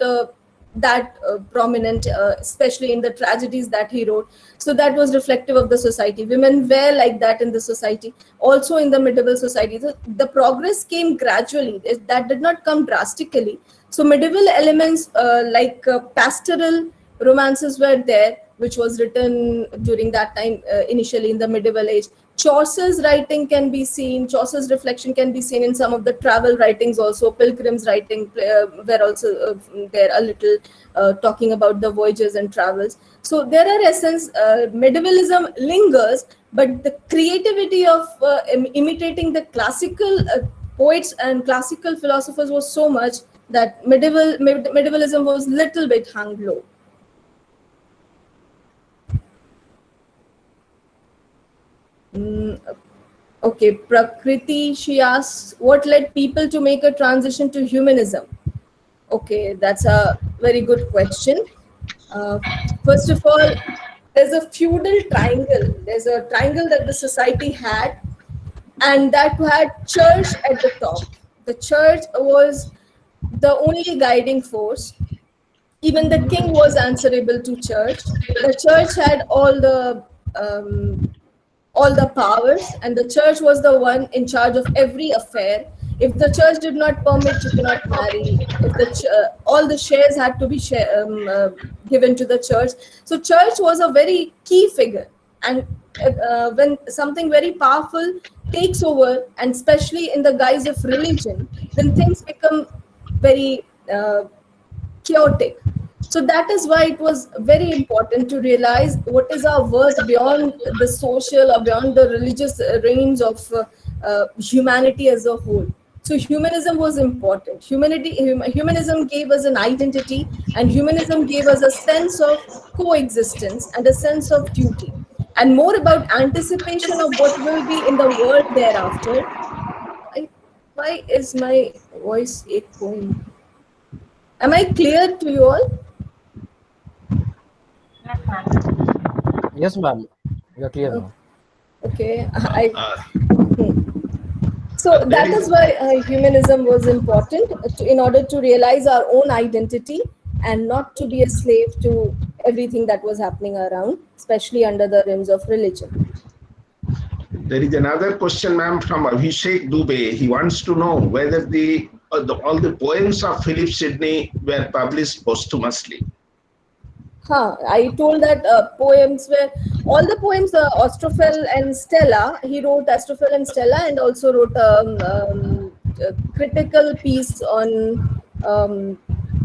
that prominent, especially in the tragedies that he wrote. So that was reflective of the society. Women were like that in the society, also in the medieval society. So the progress came gradually. That did not come drastically. So medieval elements like pastoral romances were there, which was written during that time, initially in the medieval age. Chaucer's writing can be seen, Chaucer's reflection can be seen in some of the travel writings also. Pilgrim's writing were also there a little, talking about the voyages and travels. So there are essence, medievalism lingers, but the creativity of imitating the classical poets and classical philosophers was so much that medievalism was little bit hung low. Okay, Prakriti, she asks, what led people to make a transition to humanism? Okay, that's a very good question. First of all, there's a feudal triangle. There's a triangle that the society had, and that had church at the top. The church was the only guiding force. Even the king was answerable to church. The church had all the powers, and the church was the one in charge of every affair. If the church did not permit, you cannot marry. If all the shares had to be given to the church. So church was a very key figure. And when something very powerful takes over, and especially in the guise of religion, then things become very chaotic. So that is why it was very important to realize what is our worth beyond the social or beyond the religious range of humanity as a whole. So humanism was important. Humanism gave us an identity, and humanism gave us a sense of coexistence and a sense of duty, and more about anticipation of what will be in the world thereafter. Why is my voice echoing? Am I clear to you all? Yes, ma'am. You're clear now. Okay. Uh, So that is why humanism was important in order to realize our own identity and not to be a slave to everything that was happening around, especially under the rims of religion. There is another question, ma'am, from Abhishek Dubey. He wants to know whether all the poems of Philip Sidney were published posthumously. I told that poems were all the poems, Astrophel and Stella. He wrote Astrophel and Stella, and also wrote a critical piece on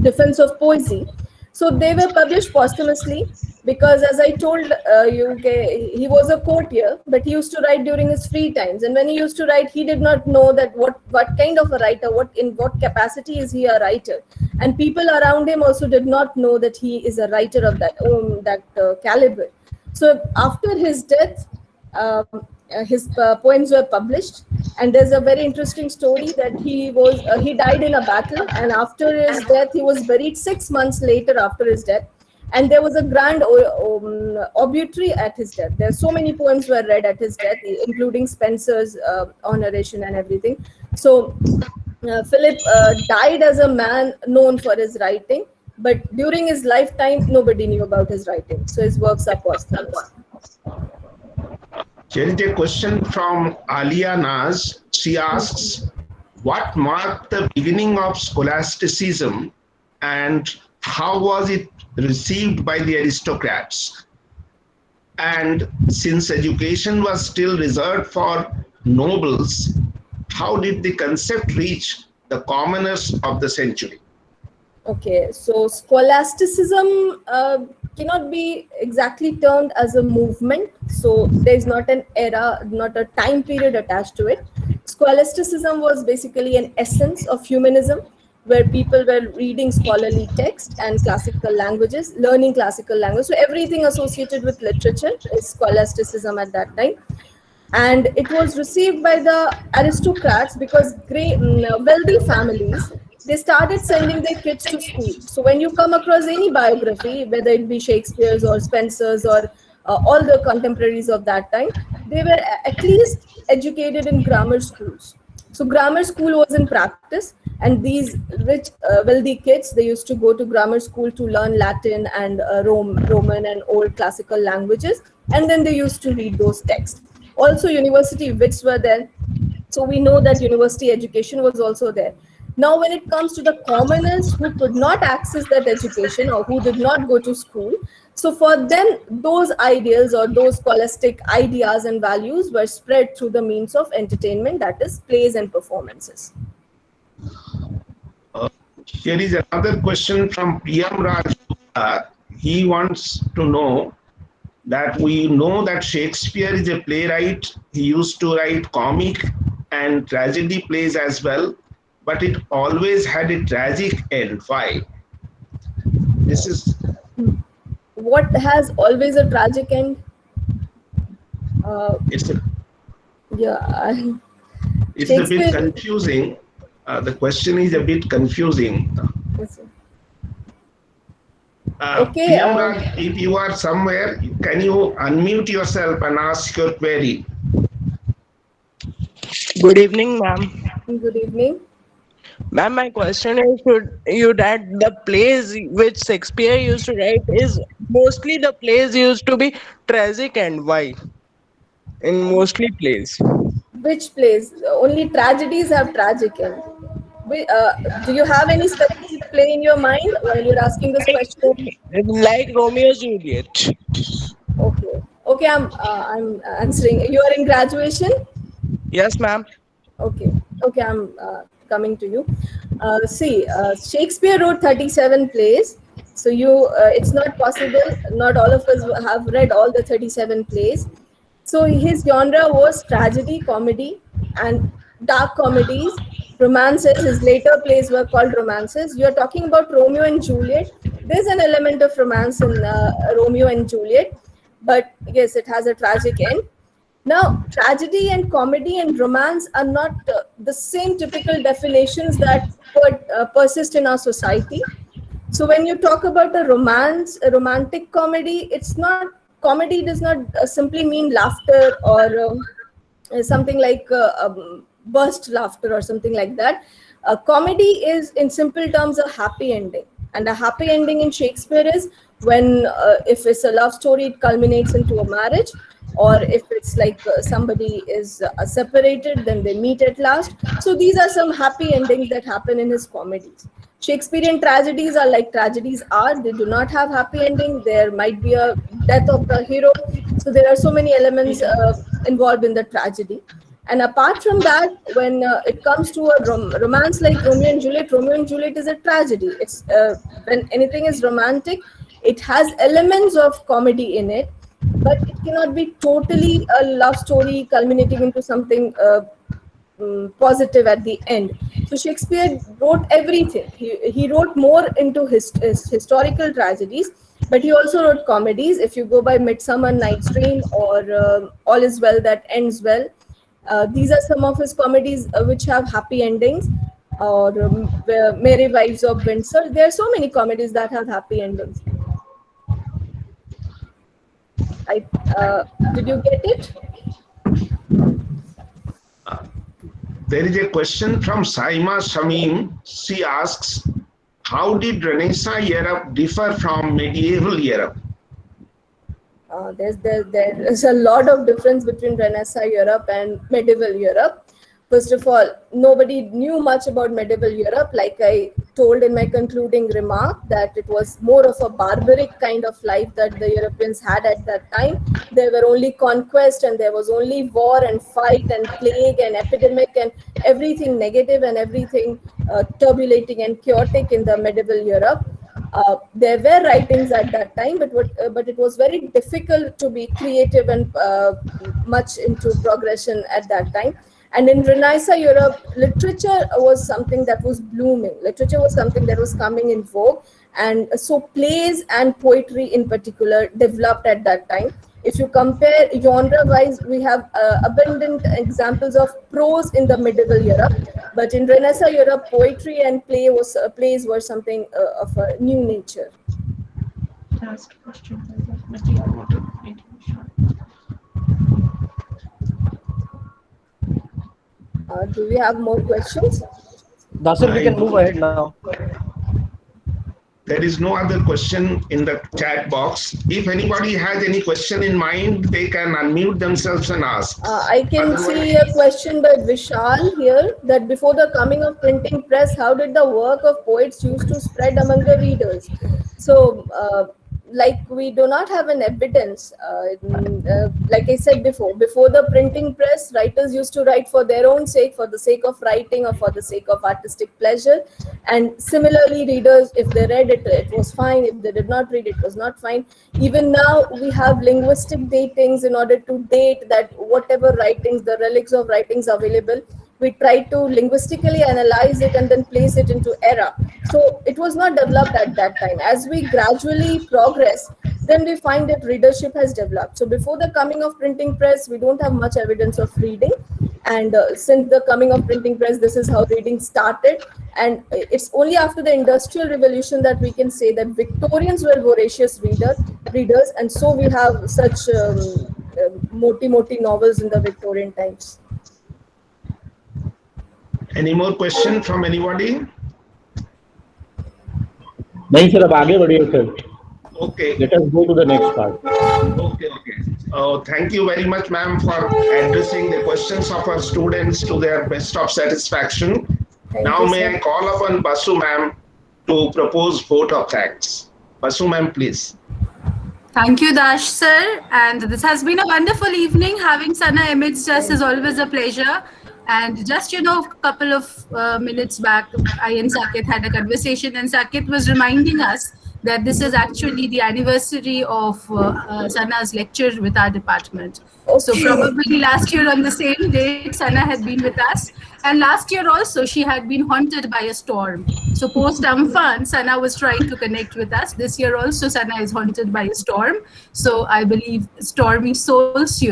defense of poesy. So they were published posthumously because, as I told you, okay, he was a courtier, but he used to write during his free times. And when he used to write, he did not know that what kind of a writer, in what capacity is he a writer. And people around him also did not know that he is a writer of that caliber. So after his death, his poems were published, and there's a very interesting story that he died in a battle, and after his death he was buried 6 months later after his death, and there was a grand obituary at his death. There are so many poems were read at his death, including Spencer's honoration and everything. So Philip died as a man known for his writing, but during his lifetime nobody knew about his writing, so his works are posthumous. Here is a question from Alia Naz. She asks, what marked the beginning of scholasticism and how was it received by the aristocrats? And since education was still reserved for nobles, how did the concept reach the commoners of the century? Okay, so scholasticism cannot be exactly termed as a movement. So there's not an era, not a time period attached to it. Scholasticism was basically an essence of humanism, where people were reading scholarly text and classical languages, learning classical language. So everything associated with literature is scholasticism at that time. And it was received by the aristocrats because wealthy families, they started sending their kids to school. So when you come across any biography, whether it be Shakespeare's or Spencer's or all the contemporaries of that time, they were at least educated in grammar schools. So grammar school was in practice, and these rich, wealthy kids, they used to go to grammar school to learn Latin and Roman and old classical languages, and then they used to read those texts. Also, university wits were there. So we know that university education was also there. Now, when it comes to the commoners who could not access that education or who did not go to school, so for them, those ideals or those scholastic ideas and values were spread through the means of entertainment, that is, plays and performances. Here is another question from PM Raj. He wants to know that we know that Shakespeare is a playwright. He used to write comic and tragedy plays as well, but it always had a tragic end. Why? This is what has always a tragic end? It's a bit confusing. The question is a bit confusing. Okay. If you are somewhere, can you unmute yourself and ask your query? Good evening, ma'am. Good evening. Ma'am, my question is to you that the plays which Shakespeare used to write is mostly the plays used to be tragic, and why? In mostly plays. Which plays? Only tragedies have tragic end. Do you have any specific play in your mind while you're asking this question? Like Romeo and Juliet. Okay. Okay, I'm answering. You are in graduation? Yes, ma'am. Okay, okay, I'm coming to you. See, Shakespeare wrote 37 plays. So it's not possible. Not all of us have read all the 37 plays. So his genre was tragedy, comedy, and dark comedies, romances. His later plays were called romances. You're talking about Romeo and Juliet. There's an element of romance in Romeo and Juliet, but yes, it has a tragic end. Now, tragedy and comedy and romance are not the same typical definitions that persist in our society. So, when you talk about a romance, a romantic comedy, it's not comedy does not simply mean laughter or something like burst laughter or something like that. Comedy is, in simple terms, a happy ending. And a happy ending in Shakespeare is when, if it's a love story, it culminates into a marriage, or if it's like somebody is separated, then they meet at last. So these are some happy endings that happen in his comedies. Shakespearean tragedies are like tragedies are. They do not have happy ending. There might be a death of the hero. So there are so many elements involved in the tragedy. And apart from that, when it comes to a romance like Romeo and Juliet is a tragedy. It's when anything is romantic, it has elements of comedy in it, but it cannot be totally a love story culminating into something positive at the end. So Shakespeare wrote everything. He wrote more into his historical tragedies, but he also wrote comedies. If you go by Midsummer Night's Dream or All Is Well That Ends Well, these are some of his comedies which have happy endings. Or Merry Wives of Windsor. There are so many comedies that have happy endings. Did you get it? There is a question from Saima Shamim. She asks, how did Renaissance Europe differ from medieval Europe? There's a lot of difference between Renaissance Europe and medieval Europe. First of all, nobody knew much about medieval Europe. Like I told in my concluding remark, that it was more of a barbaric kind of life that the Europeans had at that time. There were only conquest, and there was only war and fight and plague and epidemic and everything negative and everything turbulating and chaotic in the medieval Europe. There were writings at that time, but it was very difficult to be creative and much into progression at that time. And in Renaissance Europe, literature was something that was blooming. Literature was something that was coming in vogue. And so plays and poetry in particular developed at that time. If you compare genre-wise, we have abundant examples of prose in the medieval Europe. But in Renaissance Europe, poetry and plays were something of a new nature. Last question. Do we have more questions? Dasir, we can move ahead now. There is no other question in the chat box. If anybody has any question in mind, they can unmute themselves and ask. I can see a question by Vishal here, that before the coming of printing press, how did the work of poets used to spread among the readers? So, like we do not have an evidence. Like I said before the printing press, writers used to write for their own sake, for the sake of writing or for the sake of artistic pleasure. And similarly, readers, if they read it, it was fine. If they did not read it, was not fine. Even now, we have linguistic datings in order to date that whatever writings, the relics of writings available, we try to linguistically analyze it and then place it into era. So it was not developed at that time. As we gradually progress, then we find that readership has developed. So before the coming of printing press, we don't have much evidence of reading. And since the coming of printing press, this is how reading started. And it's only after the Industrial Revolution that we can say that Victorians were voracious readers. And so we have such moti novels in the Victorian times. Any more question from anybody? नहीं sir, अब आगे बढ़िए sir. Okay. Let us go to the next part. Okay. Thank you very much, ma'am, for addressing the questions of our students to their best of satisfaction. Now may I call upon Basu ma'am to propose vote of thanks. Basu ma'am, please. Thank you, Dash sir. And this has been a wonderful evening. Having Sana amidst us is always a pleasure. And just, a couple of minutes back, I and Saket had a conversation, and Saket was reminding us that this is actually the anniversary of Sana's lecture with our department. So probably last year on the same date, Sana had been with us. And last year also, she had been haunted by a storm. So post-Amphan, Sana was trying to connect with us. This year also, Sana is haunted by a storm. So I believe stormy souls,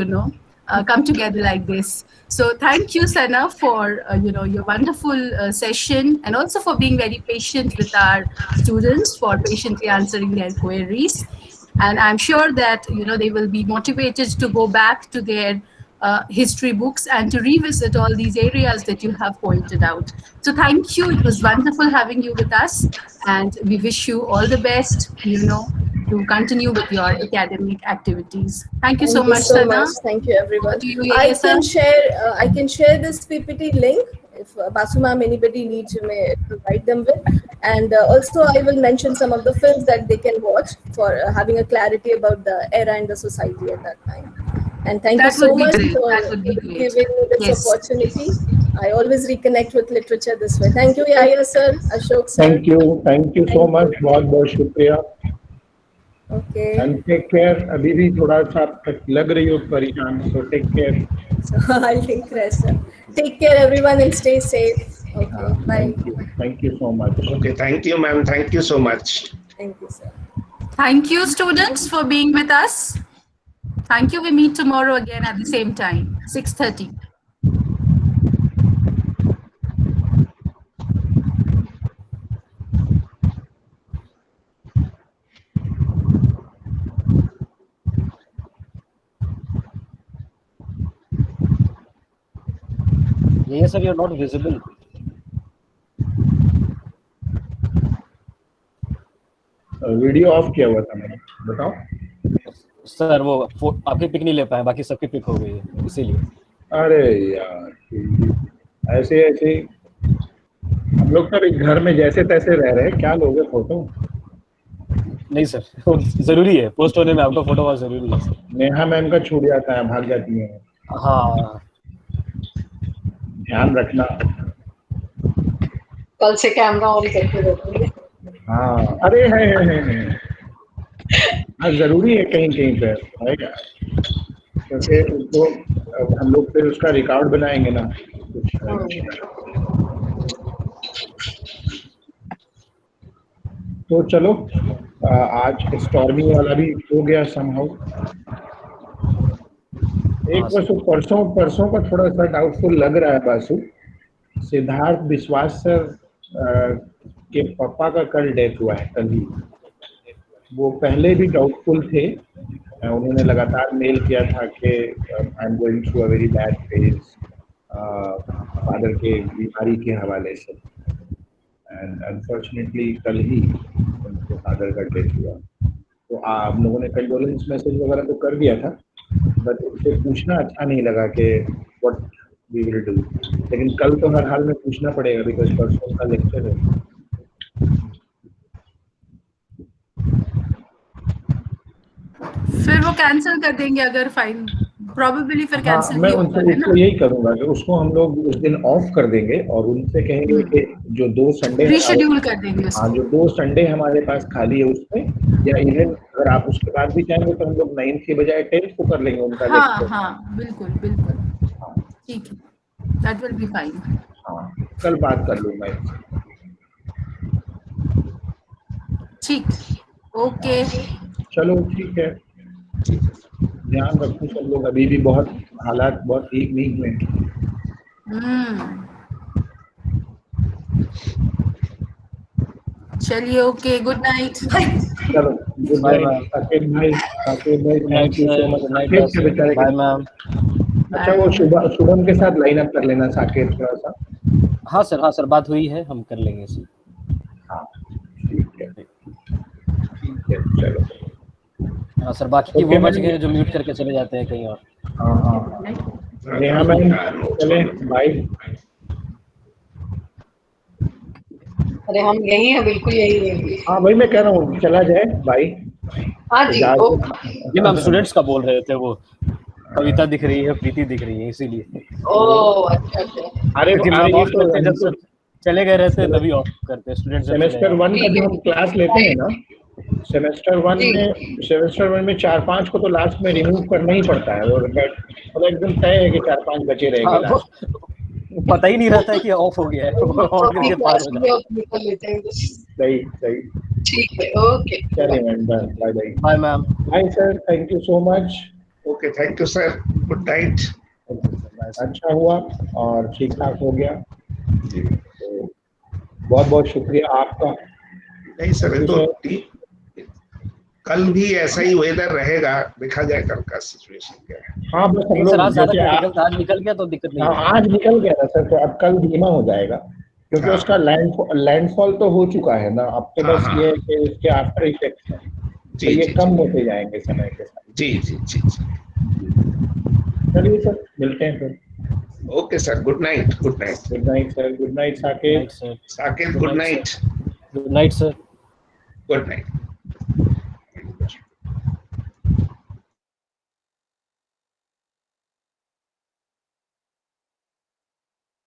come together like this. So thank you, Sana, for your wonderful session, and also for being very patient with our students, for patiently answering their queries. And I'm sure that they will be motivated to go back to their history books and to revisit all these areas that you have pointed out. So thank you. It was wonderful having you with us, and we wish you all the best, to continue with your academic activities. Thank you so much, Sana. Thank you, everyone. To you, I Yesa. can share this PPT link if Basu ma'am, anybody needs, you may provide them with. And also I will mention some of the films that they can watch for having a clarity about the era and the society at that time. And thank you so much for giving me this opportunity. I always reconnect with literature this way. Thank you, Yahya sir, Ashok sir. Thank you so much. बहुत शुक्रिया. Okay. And take care. अभी भी थोड़ा सा लग रही हो परेशान, so take care. So I'll take rest. Take care, everyone, and stay safe. Okay. Bye. Thank you so much. Okay, thank you, ma'am. Thank you so much. Thank you, sir. Thank you, students, for being with us. Thank you. We meet tomorrow again at the same time, 6:30. Yes, sir, you're not visible. Video of किया हुआ था मैंने, बताओ. Sir वो आपके pick नहीं ले पाए, बाकी सबकी पिक हो गई है, इसीलिए. अरे यार, ऐसे हम लोग तो घर में जैसे तैसे रह रहे हैं, क्या लोगे फोटो? नहीं सर, जरूरी है, पोस्ट होने में आपका फोटो बहुत जरूरी है सर. नेहा मैम का छूट जाता है, भाग जाती है. हाँ, ध्यान रखना. कल से कैमरा ऑन करके रखोगे. हाँ, अरे है. हाँ, जरूरी है कहीं पे, क्योंकि तो हम लोग फिर उसका रिकॉर्ड बनाएंगे ना. तो चलो, आज स्टॉर्मी वाला भी हो गया समहाउ. एक परसों का थोड़ा सा डाउटफुल लग रहा है बासु. सिद्धार्थ विश्वास सर के पापा का कल डेथ हुआ है, कल ही. वो पहले भी डाउटफुल थे. उन्होंने लगातार मेल किया था कि I am going through a very bad phase father के बीमारी के हवाले से. एंड अनफॉर्चुनेटली कल ही उनके फादर का डेथ हुआ. तो आप लोगों ने कंडोलेंस मैसेज वगैरह तो कर दिया था, बट उससे पूछना अच्छा नहीं लगा कि व्हाट वी विल डू. लेकिन कल तो हर हाल में पूछना पड़ेगा, बिकॉज परसों का लेक्चर है. फिर वो कैंसिल कर देंगे अगर फाइन, प्रोबेबली फिर कैंसिल मैं उनको यही करूंगा कि उसको हम लोग उस दिन ऑफ कर देंगे और उनसे कहेंगे कि जो 2 संडे रीशेड्यूल कर देंगे. हाँ, जो 2 संडे हमारे पास खाली है उसमें, या इवन अगर आप उसके बाद भी चाहेंगे तो हम लोग 9th की बजाय 10th को कर लेंगे उनका लेक्चर. हाँ, बिल्कुल. ठीक है, दैट विल बी फाइन. हाँ, कल बात कर लूंगा. ठीक, ओके. चलो ठीक है. ध्यान रखो सब लोग. अभी भी बहुत हालात बहुत ठीक नहीं हुए. चलिए, ओके, गुड नाइट. चलो गुड नाइट. साकेत भाई thank you so much. Bye ma'am. अच्छा, वो शुभम के साथ लाइन अप कर लेना साकेत थोड़ा सा. हाँ सर, बात हुई है, हम कर लेंगे सर. हाँ, ठीक है. चलो. हाँ सर, बाकी की वो बच गए जो म्यूट करके चले जाते हैं कहीं और. हाँ. नेहा मैम चले, बाय. अरे हम यही हैं, बिल्कुल यही है. हाँ भाई, मैं कह रहा हूँ चला जाए. बाय. हाँ जी, एजाज ये मैम स्टूडेंट्स का बोल रहे थे, वो कविता दिख रही है, प्रीति दिख रही है, इसीलिए। ओ अच्छा अच्छा। अरे क्योंकि अरे मैम ये ऑफ करते जब तो तक चले गए रहते तभी ऑफ करते स्टूडेंट्स। सेमेस्टर 1 का जो हम क्लास लेते हैं ना, सेमेस्टर 1 में 4-5 को तो लास्ट में रिमूव करना ही पड़ता है, और मतलब एकदम तय है कि 4-5 बचे रहेंगे लास्ट। पता ही नहीं रहता है कि ऑफ हो गया है, ऑन करके पार हो जाता है। सही सही। ठीक है, ओके। चलिए ma'am, bye bye. Bye ma'am. Bye sir, thank you so much. Okay, thank you sir, good night. अच्छा हुआ और ठीक ठाक हो गया, तो बहुत बहुत शुक्रिया आपका। नहीं सर, ये तो कल भी ऐसा ही वेदर रहेगा, देखा जाए कल का सिचुएशन क्या है। हाँ बस हम सर लोग आज सारा जैसे क्रिटिकल आज निकल गया तो दिक्कत नहीं है। आज निकल गया था सर, तो अब कल धीमा हो जाएगा, क्योंकि हाँ। उसका लैंडफॉल तो हो चुका है ना, अब तो बस ये है कि उसके आफ्टर इफेक्ट्स हैं, तो ये जी, कम होते जाएंगे समय के साथ। जी जी जी जी। चलिए सर, मिलते हैं फिर। Okay sir, good night, good night. Good night sir, good night Saket. Sir, Saket, good night. Good night sir. Good night.